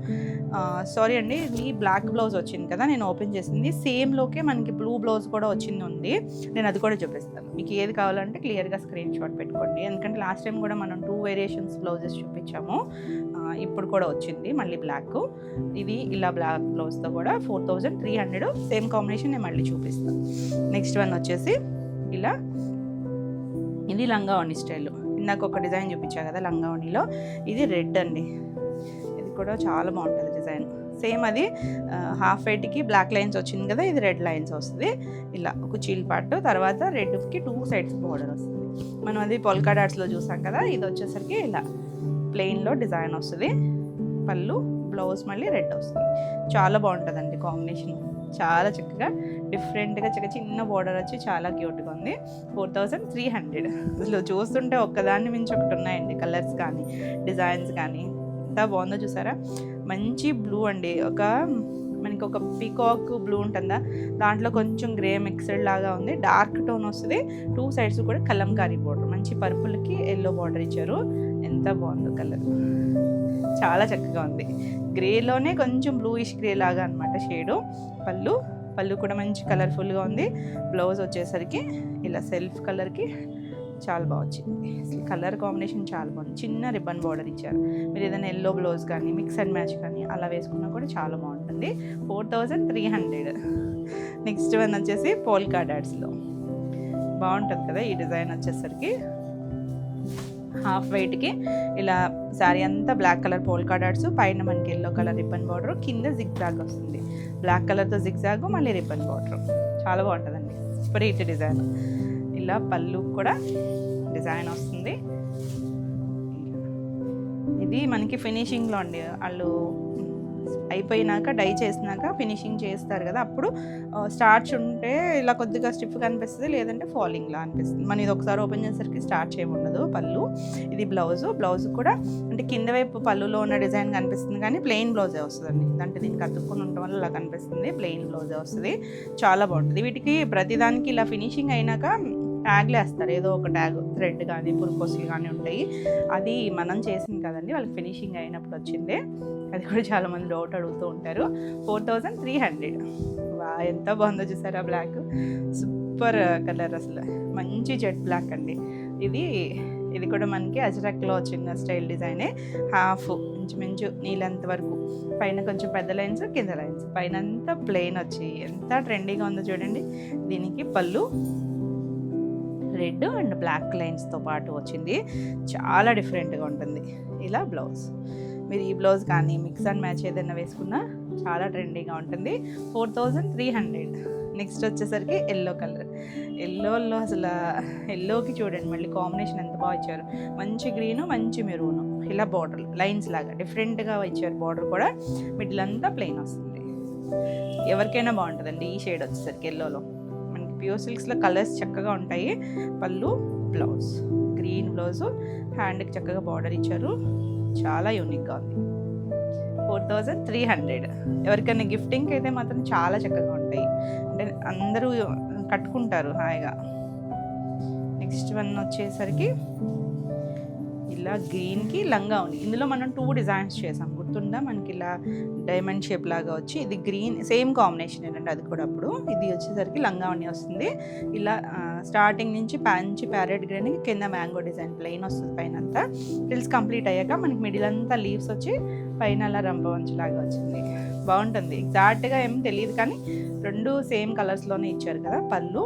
సారీ అండి, ఇది బ్లాక్ బ్లౌజ్ వచ్చింది కదా నేను ఓపెన్ చేసింది, సేమ్లోకే మనకి బ్లూ బ్లౌజ్ కూడా ఉంది. నేను అది కూడా చూపిస్తాను. మీకు ఏది కావాలంటే క్లియర్గా స్క్రీన్ షాట్ పెట్టుకోండి, ఎందుకంటే లాస్ట్ టైం కూడా మనం 2 వేరియేషన్స్ బ్లౌజెస్ చూపించాము. ఇప్పుడు కూడా వచ్చింది మళ్ళీ బ్లాక్. ఇది ఇలా బ్లాక్ బ్లౌజ్తో కూడా 4300. సేమ్ కాంబినేషన్ నేను మళ్ళీ చూపిస్తాను. నెక్స్ట్ వన్ వచ్చేసి ఇలా, ఇది లంగావణి స్టైల్. ఇందాక ఒక డిజైన్ చూపించా కదా లంగావణిలో, ఇది రెడ్ అండి. ఇది కూడా చాలా బాగుంటుంది డిజైన్. సేమ్ అది హాఫ్ వైట్కి బ్లాక్ లైన్స్ వచ్చింది కదా, ఇది రెడ్ లైన్స్ వస్తుంది. ఇలా ఒక చీల్ పార్ట్, తర్వాత రెడ్కి 2 సైడ్స్ బార్డర్ వస్తుంది. మనం అది పొల్కా డాట్స్లో చూసాం కదా, ఇది వచ్చేసరికి ఇలా ప్లెయిన్లో డిజైన్ వస్తుంది. పళ్ళు, బ్లౌజ్ మళ్ళీ రెడ్ వస్తుంది. చాలా బాగుంటుందండి కాంబినేషన్, చాలా చక్కగా డిఫరెంట్గా చిన్న బోర్డర్ వచ్చి చాలా క్యూట్గా ఉంది. 4300. అసలు చూస్తుంటే ఒక్కదాన్ని మించి ఒకటి ఉన్నాయండి, కలర్స్ కానీ డిజైన్స్ కానీ, ఎంత బాగుందో చూసారా. మంచి బ్లూ అండి, మనకి ఒక పీకాక్ బ్లూ ఉంటుందా, దాంట్లో కొంచెం గ్రే మిక్స్డ్ లాగా ఉంది, డార్క్ టోన్ వస్తుంది. 2 సైడ్స్ కూడా కలంకారీ బోర్డర్, మంచి పర్పుల్కి ఎల్లో బార్డర్ ఇచ్చారు. ఎంత బాగుందో కలర్, చాలా చక్కగా ఉంది. గ్రేలోనే కొంచెం బ్లూయిష్ గ్రే లాగా అనమాట షేడు. పళ్ళు కూడా మంచి కలర్ఫుల్గా ఉంది. బ్లౌజ్ వచ్చేసరికి ఇలా సెల్ఫ్ కలర్కి చాలా బాగా వచ్చింది. అసలు కలర్ కాంబినేషన్ చాలా బాగుంది. చిన్న రిబ్బన్ బార్డర్ ఇచ్చారు. మీరు ఏదైనా ఎల్లో బ్లౌజ్ కానీ మిక్స్ అండ్ మ్యాచ్ కానీ అలా వేసుకున్నా కూడా చాలా బాగుంటుంది. 4300. నెక్స్ట్ వన్ వచ్చేసి పోల్కా డాట్స్లో. బాగుంటుంది కదా ఈ డిజైన్ వచ్చేసరికి. హాఫ్ వైట్కి ఇలా శారీ అంతా బ్లాక్ కలర్ పోల్కా డాట్స్, పైన మనకి ఎల్లో కలర్ రిబ్బన్ బార్డర్, కింద జిగ్జాగ్ వస్తుంది. బ్లాక్ కలర్తో జిగ్జాగ్, మళ్ళీ రిబ్బన్ బార్డర్. చాలా బాగుంటుందండి, సూపర్ హిట్ డిజైన్. ఇలా పళ్ళు కూడా డిజైన్ వస్తుంది. ఇది మనకి ఫినిషింగ్లో అండి, వాళ్ళు అయిపోయినాక డై చేసినాక ఫినిషింగ్ చేస్తారు కదా, అప్పుడు స్టార్చ్ ఉంటే ఇలా కొద్దిగా స్టిఫ్గా అనిపిస్తుంది, లేదంటే ఫాలింగ్లా అనిపిస్తుంది. మనం ఇది ఒకసారి ఓపెన్ చేసేసరికి స్టార్చ్ ఏమి ఉండదు. పళ్ళు, ఇది బ్లౌజ్ కూడా అంటే కింద వైపు పళ్ళులో ఉన్న డిజైన్ కనిపిస్తుంది, కానీ ప్లెయిన్ బ్లౌజే వస్తుందండి. అంటే దీనికి అతుక్కుని ఉండటం వల్ల ఇలా కనిపిస్తుంది, ప్లెయిన్ బ్లౌజే వస్తుంది. చాలా బాగుంటుంది. వీటికి ప్రతిదానికి ఇలా ఫినిషింగ్ అయినాక ట్యాగ్లు వేస్తారు, ఏదో ఒక ట్యాగ్, థ్రెడ్ కానీ పురుకోసులు కానీ ఉంటాయి. అది మనం చేసింది కదండి, వాళ్ళకి ఫినిషింగ్ అయినప్పుడు వచ్చిందే. అది కూడా చాలామంది డౌట్ అడుగుతూ ఉంటారు. 4300. వా, ఎంత బాగుందో చూసారా బ్లాక్, సూపర్ కలర్ అసలు, మంచి జెట్ బ్లాక్ అండి. ఇది కూడా మనకి అజరక్లో వచ్చిన స్టైల్ డిజైనే. హాఫ్ ఇంచుమించు నీళ్ళంత వరకు, పైన కొంచెం పెద్ద లైన్స్, కింద లైన్స్, పైన అంతా ప్లెయిన్ వచ్చి ఎంత ట్రెండీగా ఉందో చూడండి. దీనికి పళ్ళు రెడ్ అండ్ బ్లాక్ లైన్స్తో పాటు వచ్చింది, చాలా డిఫరెంట్గా ఉంటుంది. ఇలా బ్లౌజ్, మీరు ఈ బ్లౌజ్ కానీ మిక్స్ అండ్ మ్యాచ్ ఏదైనా వేసుకున్నా చాలా ట్రెండీగా ఉంటుంది. 4300. నెక్స్ట్ వచ్చేసరికి ఎల్లో కలర్. ఎల్లోలో అసలు ఎల్లోకి చూడండి మళ్ళీ కాంబినేషన్ ఎంత బాగా ఇచ్చారు. మంచి గ్రీను, మంచి మెరూను, ఇలా బార్డర్ లైన్స్ లాగా డిఫరెంట్గా ఇచ్చారు. బార్డర్ కూడా మిడిల్ అంతా ప్లెయిన్ వస్తుంది. ఎవరికైనా బాగుంటుందండి ఈ షేడ్ వచ్చేసరికి ఎల్లోలో. మనకి ప్యూర్ సిల్క్స్లో కలర్స్ చక్కగా ఉంటాయి. పళ్ళు, బ్లౌజ్, గ్రీన్ బ్లౌజు, హ్యాండ్కి చక్కగా బార్డర్ ఇచ్చారు, చాలా యూనిక్గా ఉంది. 4300. ఎవరికైనా గిఫ్టింగ్కి అయితే మాత్రం చాలా చక్కగా ఉంటాయి, అంటే అందరూ కట్టుకుంటారు హాయిగా. నెక్స్ట్ వన్ వచ్చేసరికి ఇలా గ్రీన్కి లంగా ఉంది. ఇందులో మనం 2 డిజైన్స్ చేసాం, గుర్తుందా? మనకి ఇలా డైమండ్ షేప్ లాగా వచ్చి, ఇది గ్రీన్ సేమ్ కాంబినేషన్ ఏంటంటే అది కూడా. అప్పుడు ఇది వచ్చేసరికి లంగా ఉన్ని వస్తుంది. ఇలా స్టార్టింగ్ నుంచి మంచి ప్యారెట్ గ్రీన్కి కింద మ్యాంగో డిజైన్ ప్లెయిన్ వస్తుంది. పైన అంతా ఫ్రిల్స్ కంప్లీట్ అయ్యాక మనకి మిడిల్ అంతా లీవ్స్ వచ్చి పైన అలా రంపవంచులాగా వచ్చింది. బాగుంటుంది. ఎగ్జాక్ట్గా ఏం తెలియదు, కానీ 2 సేమ్ కలర్స్లోనే ఇచ్చారు కదా. పళ్ళు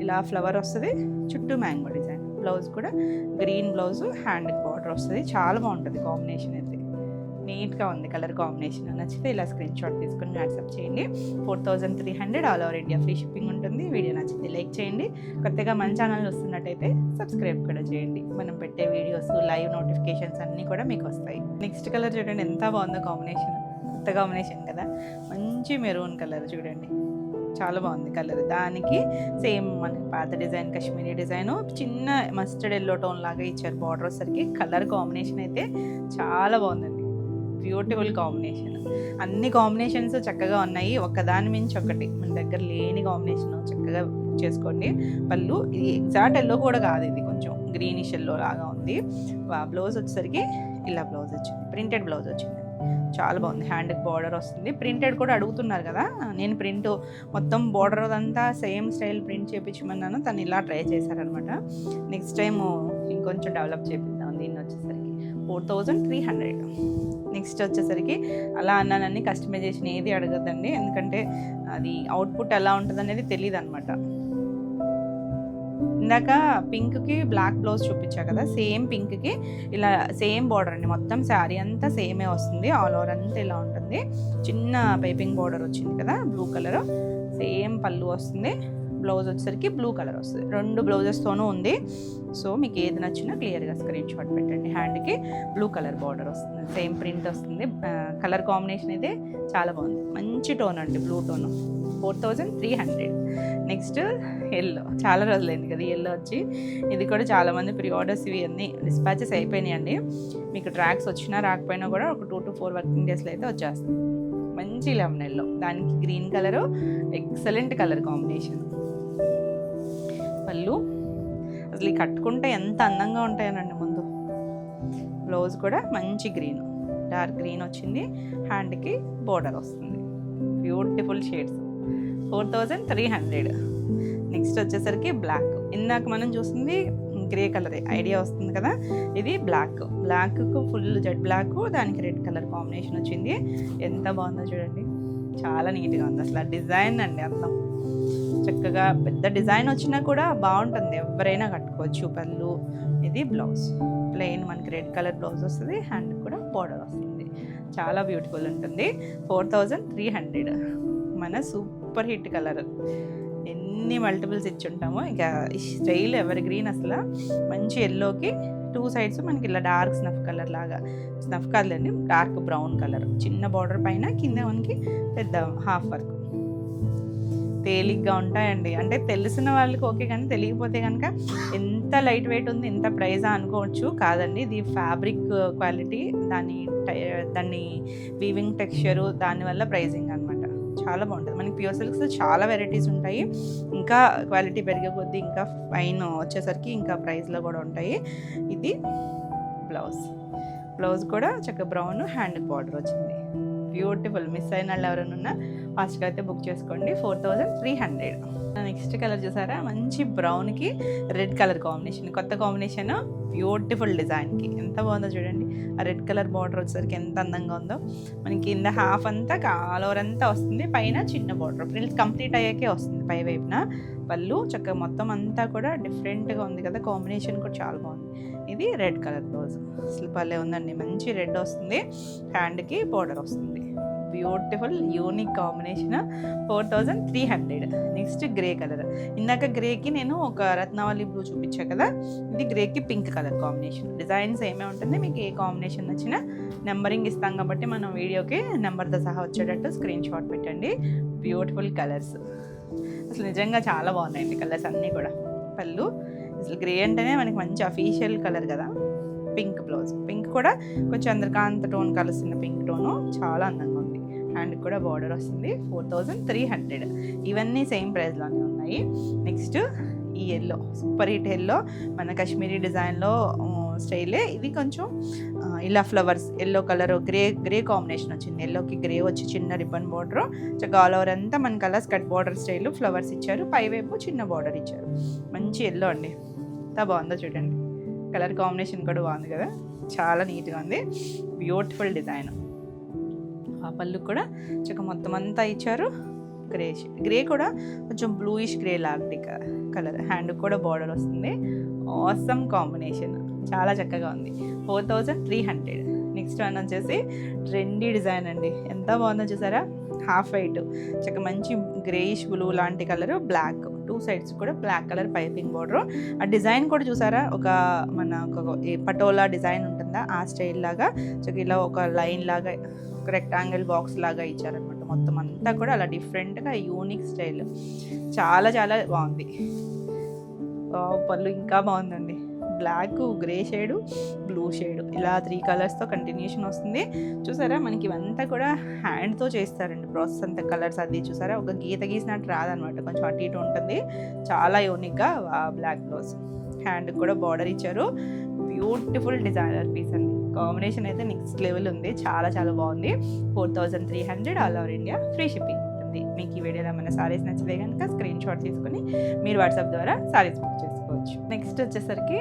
ఇలా ఫ్లవర్ వస్తుంది, చుట్టూ మ్యాంగో డిజైన్. బ్లౌజ్ కూడా గ్రీన్ బ్లౌజ్, హ్యాండ్కి బార్డర్ వస్తుంది. చాలా బాగుంటుంది కాంబినేషన్ అయితే, నీట్గా ఉంది కలర్ కాంబినేషన్. నచ్చితే ఇలా స్క్రీన్ షాట్ తీసుకుని వాట్సాప్ చేయండి. 4300, all over India free shipping ఉంటుంది. వీడియో నచ్చితే లైక్ చేయండి. కొత్తగా మన ఛానల్ వస్తున్నట్టయితే సబ్స్క్రైబ్ కూడా చేయండి. మనం పెట్టే వీడియోస్, లైవ్ నోటిఫికేషన్స్ అన్నీ కూడా మీకు వస్తాయి. నెక్స్ట్ కలర్ చూడండి ఎంత బాగుందో కాంబినేషన్, కొత్త కాంబినేషన్ కదా. మంచి మెరూన్ కలర్ చూడండి, చాలా బాగుంది కలర్. దానికి సేమ్ మనకి పాత డిజైన్, కాశ్మీరీ డిజైన్, చిన్న మస్టర్డ్ ఎల్లో టోన్ లాగా ఇచ్చారు బార్డర్ వచ్చేసరికి. కలర్ కాంబినేషన్ అయితే చాలా బాగుందండి, బ్యూటిఫుల్ కాంబినేషన్. అన్ని కాంబినేషన్స్ చక్కగా ఉన్నాయి, ఒకదాని మించి ఒకటి. మన దగ్గర లేని కాంబినేషన్ చక్కగా చేసుకోండి. పళ్ళు ఇది ఎగ్జాక్ట్ ఎల్లో కూడా కాదు, ఇది కొంచెం గ్రీనిష్ ఎల్లో లాగా ఉంది. బ్లౌజ్ వచ్చేసరికి ఇలా బ్లౌజ్ వచ్చింది, ప్రింటెడ్ బ్లౌజ్ వచ్చింది, చాలా బాగుంది. హ్యాండ్కి బార్డర్ వస్తుంది. ప్రింటెడ్ కూడా అడుగుతున్నారు కదా, నేను ప్రింట్ మొత్తం బార్డర్ అదంతా సేమ్ స్టైల్ ప్రింట్ చేయించమన్నాను, తను ఇలా ట్రై చేశారనమాట. నెక్స్ట్ టైము ఇంకొంచెం డెవలప్ చేపిద్దాం దీన్ని వచ్చేసరికి. 4300. నెక్స్ట్ వచ్చేసరికి అలా అన్నానని కస్టమైజేషన్ ఏది అడగద్దండి, ఎందుకంటే అది అవుట్పుట్ ఎలా ఉంటుంది అనేది తెలియదు అనమాట. ఇందాక పింక్కి బ్లాక్ బ్లౌజ్ చూపించా కదా, సేమ్ పింక్కి ఇలా సేమ్ బార్డర్ అండి. మొత్తం శారీ అంతా సేమే వస్తుంది, ఆల్ ఓవర్ అంతా ఇలా ఉంటుంది. చిన్న పైపింగ్ బార్డర్ వచ్చింది కదా, బ్లూ కలర్. సేమ్ పళ్ళు వస్తుంది. బ్లౌజ్ వచ్చేసరికి బ్లూ కలర్ వస్తుంది. 2 బ్లౌజెస్తోనూ ఉంది. సో మీకు ఏది నచ్చినా క్లియర్గా స్క్రీన్ షాట్ పెట్టండి. హ్యాండ్కి బ్లూ కలర్ బార్డర్ వస్తుంది, సేమ్ ప్రింట్ వస్తుంది. కలర్ కాంబినేషన్ అయితే చాలా బాగుంది, మంచి టోన్ అండి, బ్లూ టోన్. 4300. నెక్స్ట్ ఎల్లో, చాలా రోజులైంది కదా ఎల్లో వచ్చి. ఇది కూడా చాలామంది ప్రీ ఆర్డర్స్ ఇవి అన్నీ డిస్పాచెస్ అయిపోయినాయండి. మీకు ట్రాక్స్ వచ్చినా రాకపోయినా కూడా ఒక 2 to 4 వర్కింగ్ డేస్లో అయితే వచ్చేస్తుంది. మంచి లెమన్ ఎల్లో, దానికి green colour, excellent colour combination. పళ్ళు అసలు కట్టుకుంటే ఎంత అందంగా ఉంటాయనండి ముందు. బ్లౌజ్ కూడా మంచి గ్రీన్, డార్క్ గ్రీన్ వచ్చింది. హ్యాండ్కి బోర్డర్ వస్తుంది, బ్యూటిఫుల్ షేడ్స్. 4300. నెక్స్ట్ వచ్చేసరికి బ్లాక్. ఇందాక మనం చూస్తుంది గ్రే కలర్, ఐడియా వస్తుంది కదా. ఇది బ్లాక్కు ఫుల్ జెడ్ బ్లాక్, దానికి రెడ్ కలర్ కాంబినేషన్ వచ్చింది. ఎంత బాగుందో చూడండి, చాలా నీట్గా ఉంది అసలు. డిజైన్ అండి అందం, చక్కగా పెద్ద డిజైన్ వచ్చినా కూడా బాగుంటుంది, ఎవరైనా కట్టుకోవచ్చు. పళ్ళు, ఇది బ్లౌజ్ ప్లెయిన్ మనకి రెడ్ కలర్ బ్లౌజ్ వస్తుంది, హ్యాండ్ కూడా బార్డర్ వస్తుంది. చాలా బ్యూటిఫుల్ ఉంటుంది. 4300 మన సూపర్ హిట్ కలర్. ఎన్ని మల్టిపుల్స్ ఇచ్చి ఉంటామో. ఇక ఈ స్టైల్ ఎవర్ గ్రీన్ అసలు. మంచి ఎల్లోకి 2 సైడ్స్ మనకి ఇలా డార్క్ స్నఫ్ కలర్ లాగా, స్నఫ్ కలర్ని డార్క్ బ్రౌన్ కలర్, చిన్న బార్డర్ పైన కింద మనకి పెద్ద హాఫ్ వర్క్. తేలిగ్గా ఉంటాయండి. అంటే తెలిసిన వాళ్ళకి ఓకే, కానీ తెలియకపోతే కనుక ఎంత లైట్ వెయిట్ ఉంది, ఎంత ప్రైజా అనుకోవచ్చు. కాదండి, ఇది ఫ్యాబ్రిక్ క్వాలిటీ, దాన్ని వీవింగ్ టెక్స్చరు, దానివల్ల ప్రైజింగ్ అనమాట. చాలా బాగుంటుంది. మనకి ప్యూర్ సిల్క్స్ చాలా వెరైటీస్ ఉంటాయి. ఇంకా క్వాలిటీ పెరిగే కొద్దీ ఇంకా ఫైన్ వచ్చేసరికి ఇంకా ప్రైస్లో కూడా ఉంటాయి. ఇది బ్లౌజ్ కూడా చక్కగా బ్రౌన్, హ్యాండ్ బార్డర్ వచ్చింది. బ్యూటిఫుల్. మిస్ అయిన వాళ్ళు ఎవరైనా ఉన్నా ఫాస్ట్గా అయితే బుక్ చేసుకోండి. 4300. నెక్స్ట్ కలర్ చూసారా, మంచి బ్రౌన్కి రెడ్ కలర్ కాంబినేషన్, కొత్త కాంబినేషన్, బ్యూటిఫుల్ డిజైన్కి. ఎంత బాగుందో చూడండి. ఆ రెడ్ కలర్ బార్డర్ వచ్చేసరికి ఎంత అందంగా ఉందో. మనకి కింద హాఫ్ అంతా ఆల్ ఓవర్ అంతా వస్తుంది, పైన చిన్న బార్డర్. ప్రిల్స్ కంప్లీట్ అయ్యాకే వస్తుంది పై వైపున. పళ్ళు చక్కగా మొత్తం అంతా కూడా డిఫరెంట్గా ఉంది కదా, కాంబినేషన్ కూడా చాలా బాగుంది. ఇది రెడ్ కలర్ బ్లౌజ్. అసలు పల్లె ఉందండి, మంచి రెడ్ వస్తుంది, హ్యాండ్కి బార్డర్ వస్తుంది. Beautiful unique combination. 4300. Next grey colour. ఇందాక గ్రేకి నేను ఒక రత్నావళి బ్లూ చూపించా కదా, ఇది గ్రేకి పింక్ కలర్ కాంబినేషన్. డిజైన్స్ ఏమే ఉంటుంది, మీకు ఏ కాంబినేషన్ నచ్చినా నెంబరింగ్ ఇస్తాం కాబట్టి మనం వీడియోకి నెంబర్తో సహా వచ్చేటట్టు స్క్రీన్ షాట్ పెట్టండి. బ్యూటిఫుల్ కలర్స్, అసలు నిజంగా చాలా బాగున్నాయండి కలర్స్ అన్నీ కూడా. పళ్ళు అసలు గ్రే అంటేనే మనకి మంచి అఫీషియల్ కలర్ కదా. పింక్ బ్లౌజ్, పింక్ కూడా కొంచెం అందరికాంత టోన్ కలుస్తున్న పింక్ టోను, చాలా అందంగా ఉంది. హ్యాండ్ కూడా బార్డర్ వస్తుంది. 4300. ఇవన్నీ సేమ్ ప్రైస్లోనే ఉన్నాయి. నెక్స్ట్ ఈ ఎల్లో, సూపర్ హిట్ ఎల్లో, మన కాశ్మీరీ డిజైన్లో స్టైలే. ఇది కొంచెం ఇలా flowers, yellow colour grey combination వచ్చింది. ఎల్లోకి గ్రే వచ్చి చిన్న రిబ్బన్ బార్డర్, చక్కగా ఆల్ ఓవర్ అంతా మన colours cut border style flowers ఇచ్చారు, పైవైపు చిన్న బార్డర్ ఇచ్చారు. మంచి ఎల్లో అండి, ఎంత బాగుందో చూడండి. కలర్ కాంబినేషన్ కూడా బాగుంది కదా, చాలా నీట్గా ఉంది. Beautiful design. ఆ పళ్ళు కూడా చక్కగా మొత్తం అంతా ఇచ్చారు. గ్రే కూడా కొంచెం బ్లూయిష్ గ్రే లాంటి కలర్. హ్యాండ్ కూడా బార్డర్ వస్తుంది. ఆసమ్ కాంబినేషన్, చాలా చక్కగా ఉంది. 4300. నెక్స్ట్ వన్ వచ్చేసి ట్రెండీ డిజైన్ అండి, ఎంత బాగుందో చూసారా. హాఫ్ వైట్, చక్కగా మంచి గ్రేయిష్ బ్లూ లాంటి కలర్, బ్లాక్, 2 సైడ్స్ కూడా బ్లాక్ కలర్ పైపింగ్ బార్డర్. ఆ డిజైన్ కూడా చూసారా, మన పటోలా డిజైన్ ఉంటుందా ఆ స్టైల్ లాగా, చక్కగా ఇలా ఒక లైన్ లాగా, ఒక రెక్టాంగిల్ బాక్స్ లాగా ఇచ్చారనమాట. మొత్తం అంతా కూడా అలా డిఫరెంట్గా యూనిక్ స్టైల్, చాలా చాలా బాగుంది. పళ్ళు ఇంకా బాగుందండి. Black, grey shade, blue shade, ఇలా 3 కలర్స్తో కంటిన్యూషన్ వస్తుంది. చూసారా, మనకి ఇవంతా కూడా హ్యాండ్తో చేస్తారండి ప్రాసెస్ అంతా. కలర్స్ అది చూసారా, ఒక గీత గీసినట్టు రాదనమాట, కొంచెం అటు ఇటు ఉంటుంది. చాలా యూనిక్గా బ్లాక్ బ్లౌజ్, హ్యాండ్ కూడా బార్డర్ ఇచ్చారు. బ్యూటిఫుల్ డిజైనర్ పీస్ అండి. కాంబినేషన్ అయితే నెక్స్ట్ లెవెల్ ఉంది, చాలా చాలా బాగుంది. 4300 all over India, free shipping ఉంటుంది. మీకు ఈ వీడియోలో మన సారీస్ నచ్చితే కనుక స్క్రీన్ షాట్ తీసుకుని మీరు వాట్సాప్ ద్వారా సారీస్ బుక్ చేసుకోవచ్చు. నెక్స్ట్ వచ్చేసరికి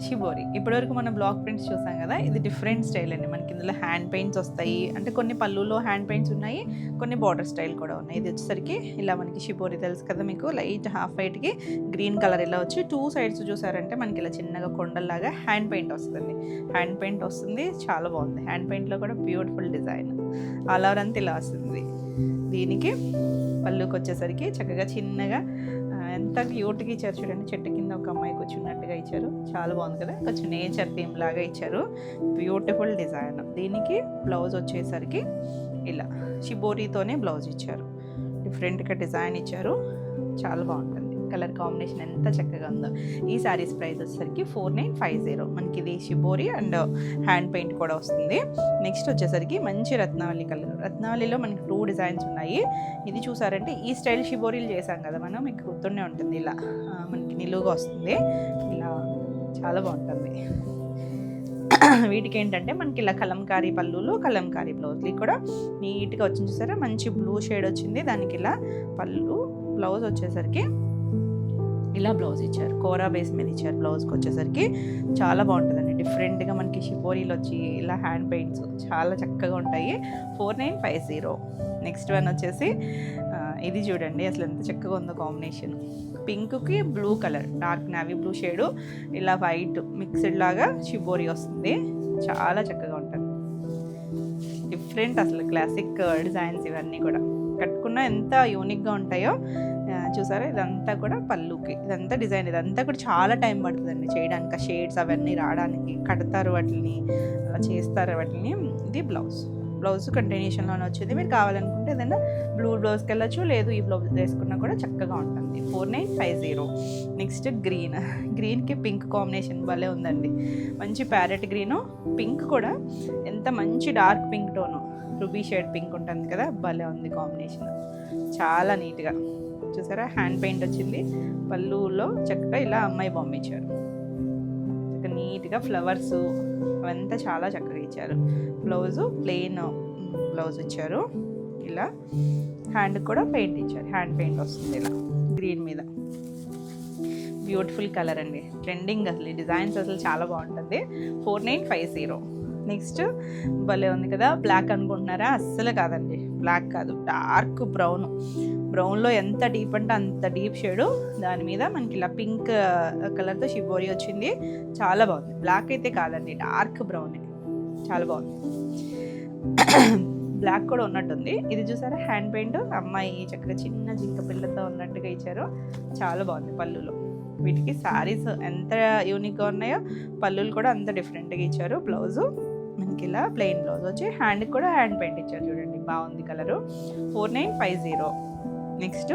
షిబోరి. ఇప్పటివరకు మనం బ్లాక్ ప్రింట్స్ చూసాం కదా, ఇది డిఫరెంట్ స్టైల్ అండి. మనకి ఇందులో హ్యాండ్ పెయింట్స్ వస్తాయి, అంటే కొన్ని పళ్ళులో హ్యాండ్ పెయింట్స్ ఉన్నాయి, కొన్ని బార్డర్ స్టైల్ కూడా ఉన్నాయి. ఇది వచ్చేసరికి ఇలా మనకి షిబోరి తెలుసు కదా మీకు, లైట్ హాఫ్ వైట్కి గ్రీన్ కలర్ ఇలా వచ్చి 2 సైడ్స్ చూసారంటే మనకి ఇలా చిన్నగా కొండల్లాగా హ్యాండ్ పెయింట్ వస్తుంది. హ్యాండ్ పెయింట్ వస్తుంది, చాలా బాగుంది. హ్యాండ్ పెయింట్లో కూడా బ్యూటిఫుల్ డిజైన్, ఆల్ ఓవర్ అంతా ఇలా వస్తుంది. దీనికి పళ్ళుకి వచ్చేసరికి చక్కగా చిన్నగా ఎంత క్యూట్గా ఇచ్చారు చూడండి. చెట్టు కింద ఒక అమ్మాయి కూర్చున్నట్టుగా ఇచ్చారు, చాలా బాగుంది కదా. కొంచెం నేచర్ థీమ్ లాగా ఇచ్చారు. Beautiful design. దీనికి బ్లౌజ్ వచ్చేసరికి ఇలా షిబోరీతోనే బ్లౌజ్ ఇచ్చారు, డిఫరెంట్గా డిజైన్ ఇచ్చారు, చాలా బాగుంటుంది. కలర్ కాంబినేషన్ ఎంత చక్కగా ఉందో. ఈ శారీస్ ప్రైస్ వచ్చేసరికి 4950. మనకి ఇది షిబోరి అండ్ హ్యాండ్ పెయింట్ కూడా వస్తుంది. నెక్స్ట్ వచ్చేసరికి మంచి రత్నావళి కలర్. రత్నావళిలో మనకి 2 డిజైన్స్ ఉన్నాయి. ఇది చూసారంటే ఈ స్టైల్ షిబోరీలు చేసాం కదా మనం, మీకు గుర్తుండే ఉంటుంది. ఇలా మనకి నిలువుగా వస్తుంది, ఇలా చాలా బాగుంటుంది. వీటికి ఏంటంటే మనకి ఇలా కలంకారీ పళ్ళులు, కలంకారీ బ్లౌజ్లు కూడా నీట్గా వచ్చింది చూసారా. మంచి బ్లూ షేడ్ వచ్చింది దానికి. ఇలా పళ్ళు, బ్లౌజ్ వచ్చేసరికి ఇలా బ్లౌజ్ ఇచ్చారు, కోరా బేస్ మీద ఇచ్చారు. బ్లౌజ్కి వచ్చేసరికి చాలా బాగుంటుందండి. డిఫరెంట్గా మనకి షిబోరీలు వచ్చి ఇలా హ్యాండ్ పెయింట్స్ చాలా చక్కగా ఉంటాయి. 4950. నెక్స్ట్ వన్ వచ్చేసి ఇది చూడండి అసలు ఎంత చక్కగా ఉందో కాంబినేషన్. పింక్కి blue colour, dark navy blue shade, ఇలా వైట్ మిక్స్డ్ లాగా షిబోరి వస్తుంది. చాలా చక్కగా ఉంటుంది, డిఫరెంట్ అసలు క్లాసిక్ డిజైన్స్ ఇవన్నీ కూడా. కట్టుకున్న ఎంత యూనిక్గా ఉంటాయో చూసారా. ఇదంతా కూడా పళ్ళుకి, ఇదంతా డిజైన్, ఇదంతా కూడా చాలా టైం పడుతుందండి చేయడానికి. ఆ షేడ్స్ అవన్నీ రావడానికి కడతారు వాటిని, అలా చేస్తారు వాటిని. ఇది బ్లౌజ్ కంటిన్యూషన్లోనే వచ్చింది. మీరు కావాలనుకుంటే ఏదైనా బ్లూ బ్లౌజ్కి వెళ్ళచ్చు, లేదు ఈ బ్లౌజ్ వేసుకున్నా కూడా చక్కగా ఉంటుంది. 4950. నెక్స్ట్ గ్రీన్కి పింక్ కాంబినేషన్ భలే ఉందండి. మంచి ప్యారెట్ గ్రీను, పింక్ కూడా ఎంత మంచి dark pink tone, ruby shade pink ఉంటుంది కదా, భలే ఉంది కాంబినేషన్. చాలా నీట్గా చూసారా. హ్యాండ్ పెయింట్ వచ్చింది. పళ్ళులో చక్కగా ఇలా అమ్మాయి బొమ్మ ఇచ్చారు. చక్కగా నీట్గా ఫ్లవర్స్ అవంతా చాలా చక్కగా ఇచ్చారు. బ్లౌజు ప్లెయిన్ బ్లౌజ్ ఇచ్చారు. ఇలా హ్యాండ్ కూడా పెయింట్ ఇచ్చారు, హ్యాండ్ పెయింట్ వస్తుంది ఇలా గ్రీన్ మీద. బ్యూటిఫుల్ కలర్ అండి, ట్రెండింగ్ అసలు ఈ డిజైన్స్ అసలు చాలా బాగుంటుంది. 4950. నెక్స్ట్ భలే ఉంది కదా. బ్లాక్ అనుకుంటున్నారా? అస్సలు కాదండి, బ్లాక్ కాదు, డార్క్ బ్రౌన్లో ఎంత డీప్ అంటే అంత డీప్ షేడు. దాని మీద మనకి ఇలా పింక్ కలర్తో షిబోరి వచ్చింది. చాలా బాగుంది. బ్లాక్ అయితే కాదండి, డార్క్ బ్రౌన్, చాలా బాగుంది. బ్లాక్ కూడా ఉన్నట్టుంది. ఇది చూసారా హ్యాండ్ పెయింట్, అమ్మాయి చక్కగా చిన్న జింక పిల్లతో ఉన్నట్టుగా ఇచ్చారు. చాలా బాగుంది. పళ్ళులో వీటికి శారీస్ ఎంత యూనిక్గా ఉన్నాయో పళ్ళులు కూడా అంత డిఫరెంట్గా ఇచ్చారు. బ్లౌజు మనకి ఇలా ప్లెయిన్ బ్లౌజ్ వచ్చి హ్యాండ్కి కూడా హ్యాండ్ పెయింట్ ఇచ్చారు. చూడండి బాగుంది కలరు. 4950. నెక్స్ట్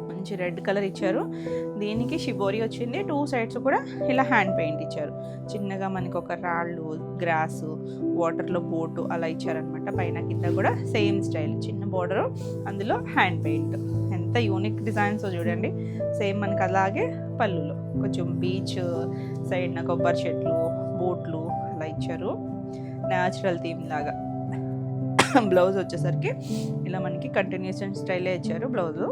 మంచి రెడ్ కలర్ ఇచ్చారు. దీనికి షిబోరి వచ్చింది. 2 సైడ్స్ కూడా ఇలా హ్యాండ్ పెయింట్ ఇచ్చారు. చిన్నగా మనకి ఒక రాళ్ళు, గ్రాసు, వాటర్లో బోటు అలా ఇచ్చారనమాట. పైన కింద కూడా సేమ్ స్టైల్, చిన్న బోర్డరు, అందులో హ్యాండ్ పెయింట్. ఎంత యూనిక్ డిజైన్స్ చూడండి. సేమ్ మనకి అలాగే పళ్ళులో కొంచెం బీచ్ సైడ్న కొబ్బరి చెట్లు, బోట్లు అలా ఇచ్చారు. న్యాచురల్ థీమ్ లాగా. బ్లౌజ్ వచ్చేసరికి ఇలా మనకి కంటిన్యూషన్ స్టైలే ఇచ్చారు బ్లౌజు.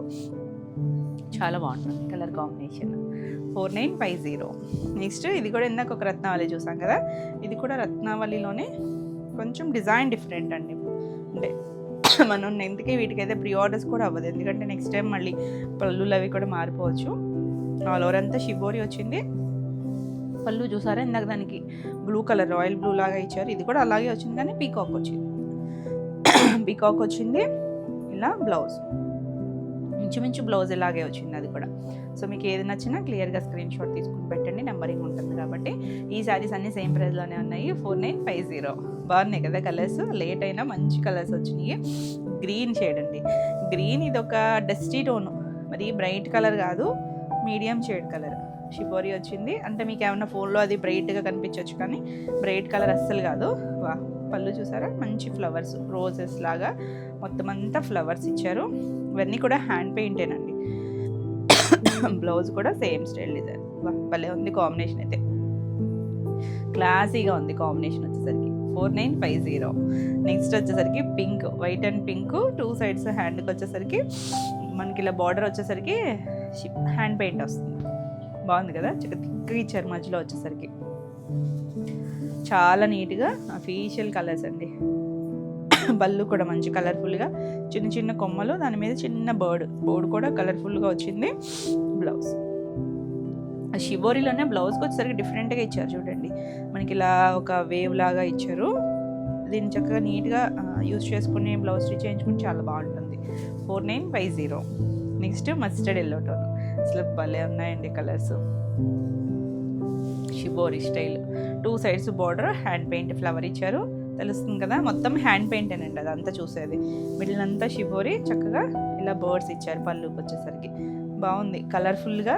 చాలా బాగుంటుంది కలర్ కాంబినేషన్. 4950. నెక్స్ట్ ఇది కూడా ఇందాక ఒక రత్నావళి చూసాం కదా, ఇది కూడా రత్నావళిలోనే కొంచెం డిజైన్ డిఫరెంట్ అండి. అంటే మనం ఎందుకే వీటికైతే ప్రీ ఆర్డర్స్ కూడా అవ్వదు, ఎందుకంటే నెక్స్ట్ టైం మళ్ళీ పళ్ళులు అవి కూడా మారిపోవచ్చు. ఆల్ ఓవర్ అంతా షిబోరి వచ్చింది. పళ్ళు చూసారా ఇందాక దానికి బ్లూ కలర్, రాయల్ బ్లూ లాగా ఇచ్చారు. ఇది కూడా అలాగే వచ్చింది కానీ పీకాక్ వచ్చింది. ఇలా బ్లౌజ్ ఇంచుమించు బ్లౌజ్ ఇలాగే వచ్చింది అది కూడా. సో మీకు ఏది నచ్చినా క్లియర్గా స్క్రీన్ షాట్ తీసుకుని పెట్టండి, నెంబరింగ్ ఉంటుంది కాబట్టి. ఈ శారీస్ అన్నీ సేమ్ ప్రైస్లోనే ఉన్నాయి. 4950. బాగున్నాయి కదా కలర్స్, లేట్ అయినా మంచి కలర్స్ వచ్చినాయి. గ్రీన్ షేడ్ అండి. గ్రీన్ ఇది ఒక డస్టీ టోను, మరి బ్రైట్ కలర్ కాదు, మీడియం షేడ్ కలర్. షిబోరి వచ్చింది. అంటే మీకు ఏమన్నా ఫోన్లో అది బ్రైట్గా కనిపించవచ్చు కానీ బ్రైట్ కలర్ అస్సలు కాదు. వా, పళ్ళు చూసారా మంచి ఫ్లవర్స్, రోజెస్ లాగా మొత్తం అంతా ఫ్లవర్స్ ఇచ్చారు. ఇవన్నీ కూడా హ్యాండ్ పెయింటేనండి. బ్లౌజ్ కూడా సేమ్ స్టైల్ డిజైన్. భలే ఉంది కాంబినేషన్, అయితే క్లాసీగా ఉంది కాంబినేషన్ వచ్చేసరికి. 4950. నెక్స్ట్ వచ్చేసరికి pink, white and pink, 2 sides హ్యాండ్కి వచ్చేసరికి మనకి ఇలా బార్డర్ వచ్చేసరికి హ్యాండ్ పెయింట్ వస్తుంది. బాగుంది కదా, తిక్కగా ఇచ్చారు మధ్యలో వచ్చేసరికి. చాలా నీట్గా అఫీషియల్ కలర్స్ అండి. బళ్ళు కూడా మంచి కలర్ఫుల్గా, చిన్న చిన్న కొమ్మలు, దాని మీద చిన్న బర్డ్ కూడా కలర్ఫుల్గా వచ్చింది. బ్లౌజ్ ఆ షిబోరిలోనే బ్లౌజ్కి వచ్చేసరికి డిఫరెంట్గా ఇచ్చారు. చూడండి మనకి ఇలా ఒక వేవ్ లాగా ఇచ్చారు. దీన్ని చక్కగా నీట్గా యూజ్ చేసుకుని బ్లౌజ్ స్టిచ్ చేయించుకుని చాలా బాగుంటుంది. 4950. Next mustard yellow tone. అసలు భలే ఉన్నాయండి colours. Shibori style, 2 sides border, hand paint flower ఇచ్చారు. తెలుస్తుంది కదా, మొత్తం హ్యాండ్ పెయింటేనండి అదంతా చూసేది. మిడిల్ అంతా షిబోరి, చక్కగా ఇలా బర్డ్స్ ఇచ్చారు పళ్ళుకి వచ్చేసరికి. బాగుంది కలర్ఫుల్గా.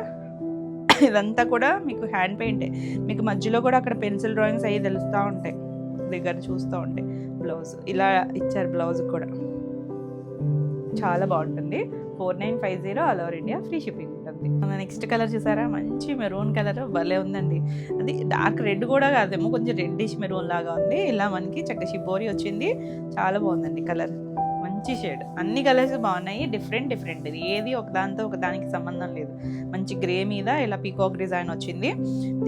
ఇదంతా కూడా మీకు హ్యాండ్ పెయింటే. మీకు మధ్యలో కూడా అక్కడ పెన్సిల్ డ్రాయింగ్స్ అవి తెలుస్తూ ఉంటాయి దగ్గర చూస్తూ ఉంటాయి. బ్లౌజ్ ఇలా ఇచ్చారు, బ్లౌజ్ కూడా చాలా బాగుంటుంది. 4950. All over India free shipping ఉంటుంది. నెక్స్ట్ కలర్ చూసారా, మంచి మెరూన్ కలర్ భలే ఉందండి. అది డార్క్ రెడ్ కూడా కాదేమో, కొంచెం రెడ్డిష్ మెరూన్ లాగా ఉంది. ఇలా మనకి చక్క షిబోరి వచ్చింది. చాలా బాగుందండి కలర్, మంచి షేడ్. అన్ని కలర్స్ బాగున్నాయి, డిఫరెంట్. ఇది ఏది ఒకదానితో ఒకదానికి సంబంధం లేదు. మంచి గ్రే మీద ఇలా పీకాక్ డిజైన్ వచ్చింది.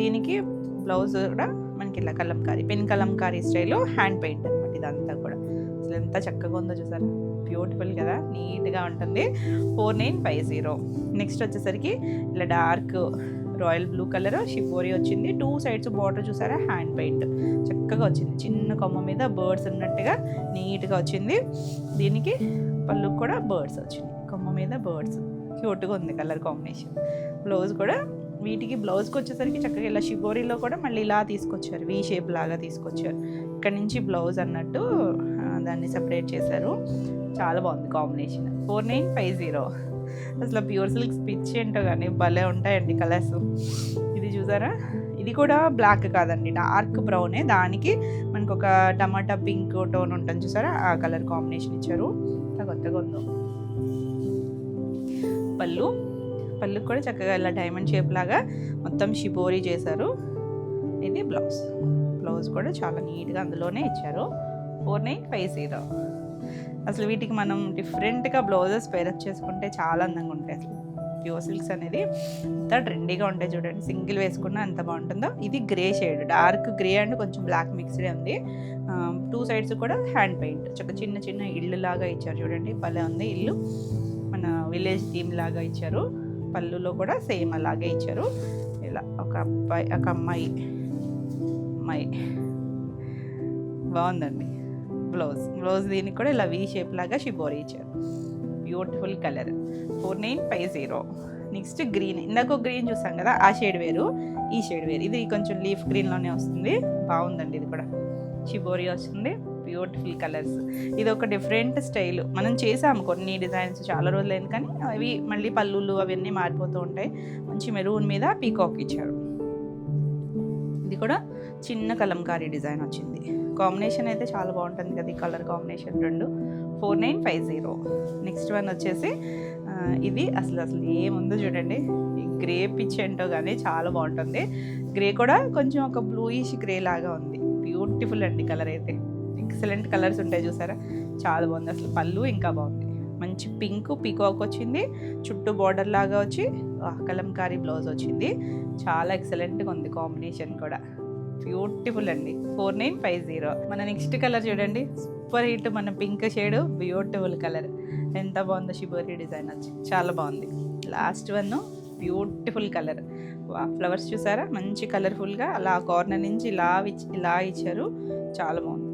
దీనికి బ్లౌజ్ కూడా మనకి ఇలా కలంకారీ, పెన్ కలంకారీ స్టైల్లో హ్యాండ్ పెయింట్ అనమాట ఇదంతా కూడా. అసలు ఎంత చక్కగా ఉందో చూసారా, బ్యూటిఫుల్ కదా, నీట్గా ఉంటుంది. 4950. నెక్స్ట్ వచ్చేసరికి ఇలా dark royal blue colour shibori వచ్చింది. 2 సైడ్స్ బార్డర్ చూసారా, హ్యాండ్ పెయింట్ చక్కగా వచ్చింది. చిన్న కొమ్మ మీద బర్డ్స్ ఉన్నట్టుగా నీట్గా వచ్చింది. దీనికి పళ్ళు కూడా బర్డ్స్ వచ్చింది, కొమ్మ మీద బర్డ్స్, క్యూట్గా ఉంది కలర్ కాంబినేషన్. బ్లౌజ్ కూడా వీటికి బ్లౌజ్కి వచ్చేసరికి చక్కగా ఇలా షిబోరీలో కూడా మళ్ళీ ఇలా తీసుకొచ్చారు, వీ షేప్ లాగా తీసుకొచ్చారు. ఇక్కడ నుంచి బ్లౌజ్ అన్నట్టు దాన్ని సపరేట్ చేశారు. చాలా బాగుంది కాంబినేషన్. 4950. అసలు ప్యూర్ సిల్క్స్ పిచ్ ఏంటో కానీ భలే ఉంటాయండి కలర్స్. ఇది చూసారా, ఇది కూడా బ్లాక్ కాదండి, డార్క్ బ్రౌనే. దానికి మనకు ఒక టమాటా పింక్ టోన్ ఉంటుంది చూసారా, ఆ కలర్ కాంబినేషన్ ఇచ్చారు. కొత్తగా ఉందో. పళ్ళు కూడా చక్కగా ఇలా డైమండ్ షేప్ లాగా మొత్తం షిబోరీ చేశారు. ఇది బ్లౌజ్ కూడా చాలా నీట్గా అందులోనే ఇచ్చారు. 4950. అసలు వీటికి మనం డిఫరెంట్గా బ్లౌజెస్ పేరప్ చేసుకుంటే చాలా అందంగా ఉంటాయి. అసలు ప్యూర్ సిల్క్స్ అనేది అంత ట్రెండీగా ఉంటాయి చూడండి, సింగిల్ వేసుకున్నా ఎంత బాగుంటుందో. ఇది grey shade, dark grey and కొంచెం బ్లాక్ మిక్స్డ్ ఉంది. 2 సైడ్స్ కూడా హ్యాండ్ పెయింట్, చక్కగా చిన్న చిన్న ఇల్లు లాగా ఇచ్చారు చూడండి, భలే ఉంది. ఇల్లు మన విలేజ్ థీమ్ లాగా ఇచ్చారు. పళ్ళులో కూడా సేమ్ అలాగే ఇచ్చారు. ఇలా ఒక అమ్మాయి బాగుందండి. బ్లౌజ్ దీనికి కూడా ఇలా వీ షేప్ లాగా షిబోరీ ఇచ్చారు. Beautiful colour. 4950. నెక్స్ట్ గ్రీన్, ఇందాక గ్రీన్ చూసాం కదా, ఆ షేడ్ వేరు, ఈ షేడ్ వేరు. ఇది కొంచెం లీఫ్ గ్రీన్లోనే వస్తుంది, బాగుందండి. ఇది కూడా షిబోరీ వస్తుంది. Beautiful colours. ఇది ఒక డిఫరెంట్ స్టైల్. మనం చేసాము కొన్ని డిజైన్స్, చాలా రోజులైంది, కానీ అవి మళ్ళీ పళ్ళులు అవన్నీ మారిపోతూ ఉంటాయి. మంచి మెరూన్ మీద పీకాక్ ఇచ్చారు. ఇది కూడా చిన్న కలంకారీ డిజైన్ వచ్చింది. కాంబినేషన్ అయితే చాలా బాగుంటుంది కదా, ఈ కలర్ కాంబినేషన్ రెండు. 4950. నెక్స్ట్ వన్ వచ్చేసి ఇది అసలు ఏముందో చూడండి, ఈ గ్రే పిచ్ ఏంటో కానీ చాలా బాగుంటుంది. గ్రే కూడా కొంచెం ఒక బ్లూయిష్ గ్రే లాగా ఉంది. బ్యూటిఫుల్ అండి కలర్ అయితే, ఎక్సలెంట్ కలర్స్ ఉంటాయి చూసారా, చాలా బాగుంది. అసలు పళ్ళు ఇంకా బాగుంది, మంచి పింక్ పీకాక్ వచ్చింది, చుట్టూ బార్డర్ లాగా వచ్చి కలంకారీ బ్లౌజ్ వచ్చింది. చాలా ఎక్సలెంట్గా ఉంది కాంబినేషన్ కూడా, బ్యూటిఫుల్ అండి. 4950. మన నెక్స్ట్ కలర్ చూడండి, సూపర్ హిట్, మన పింక్ షేడ్, బ్యూటిఫుల్ కలర్, ఎంత బాగుందో షిబోరీ డిజైన్ వచ్చి, చాలా బాగుంది. Last one beautiful colour, flowers చూసారా, మంచి కలర్ఫుల్గా అలా కార్నర్ నుంచి ఇలా ఇచ్చారు, చాలా బాగుంది.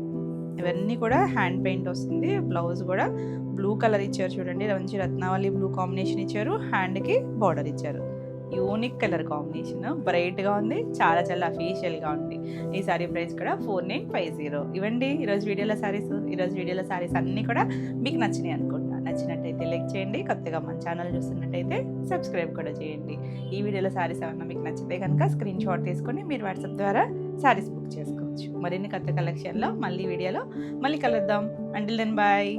ఇవన్నీ కూడా హ్యాండ్ పెయింట్ వస్తుంది. బ్లౌజ్ కూడా బ్లూ కలర్ ఇచ్చారు చూడండి, మంచి రత్నావళి బ్లూ కాంబినేషన్ ఇచ్చారు. హ్యాండ్కి బార్డర్ ఇచ్చారు. యూనిక్ కలర్ కాంబినేషన్, బ్రైట్గా ఉంది, చాలా చాలా అఫీషియల్గా ఉంది. ఈ సారీ ప్రైస్ కూడా 4950. ఇవ్వండి ఈరోజు వీడియోలో సారీస్. ఈరోజు వీడియోలో సారీస్ అన్నీ కూడా మీకు నచ్చినాయి అనుకుంటున్నా. నచ్చినట్టయితే లైక్ చేయండి, కొత్తగా మన ఛానల్ చూస్తున్నట్టయితే సబ్స్క్రైబ్ కూడా చేయండి. ఈ వీడియోలో సారీస్ ఏమన్నా మీకు నచ్చితే కనుక స్క్రీన్ షాట్ తీసుకొని మీరు వాట్సాప్ ద్వారా సారీస్ బుక్ చేసుకోవచ్చు. మరిన్ని కొత్త కలెక్షన్లో మళ్ళీ వీడియోలో మళ్ళీ కలుద్దాం. Until then bye.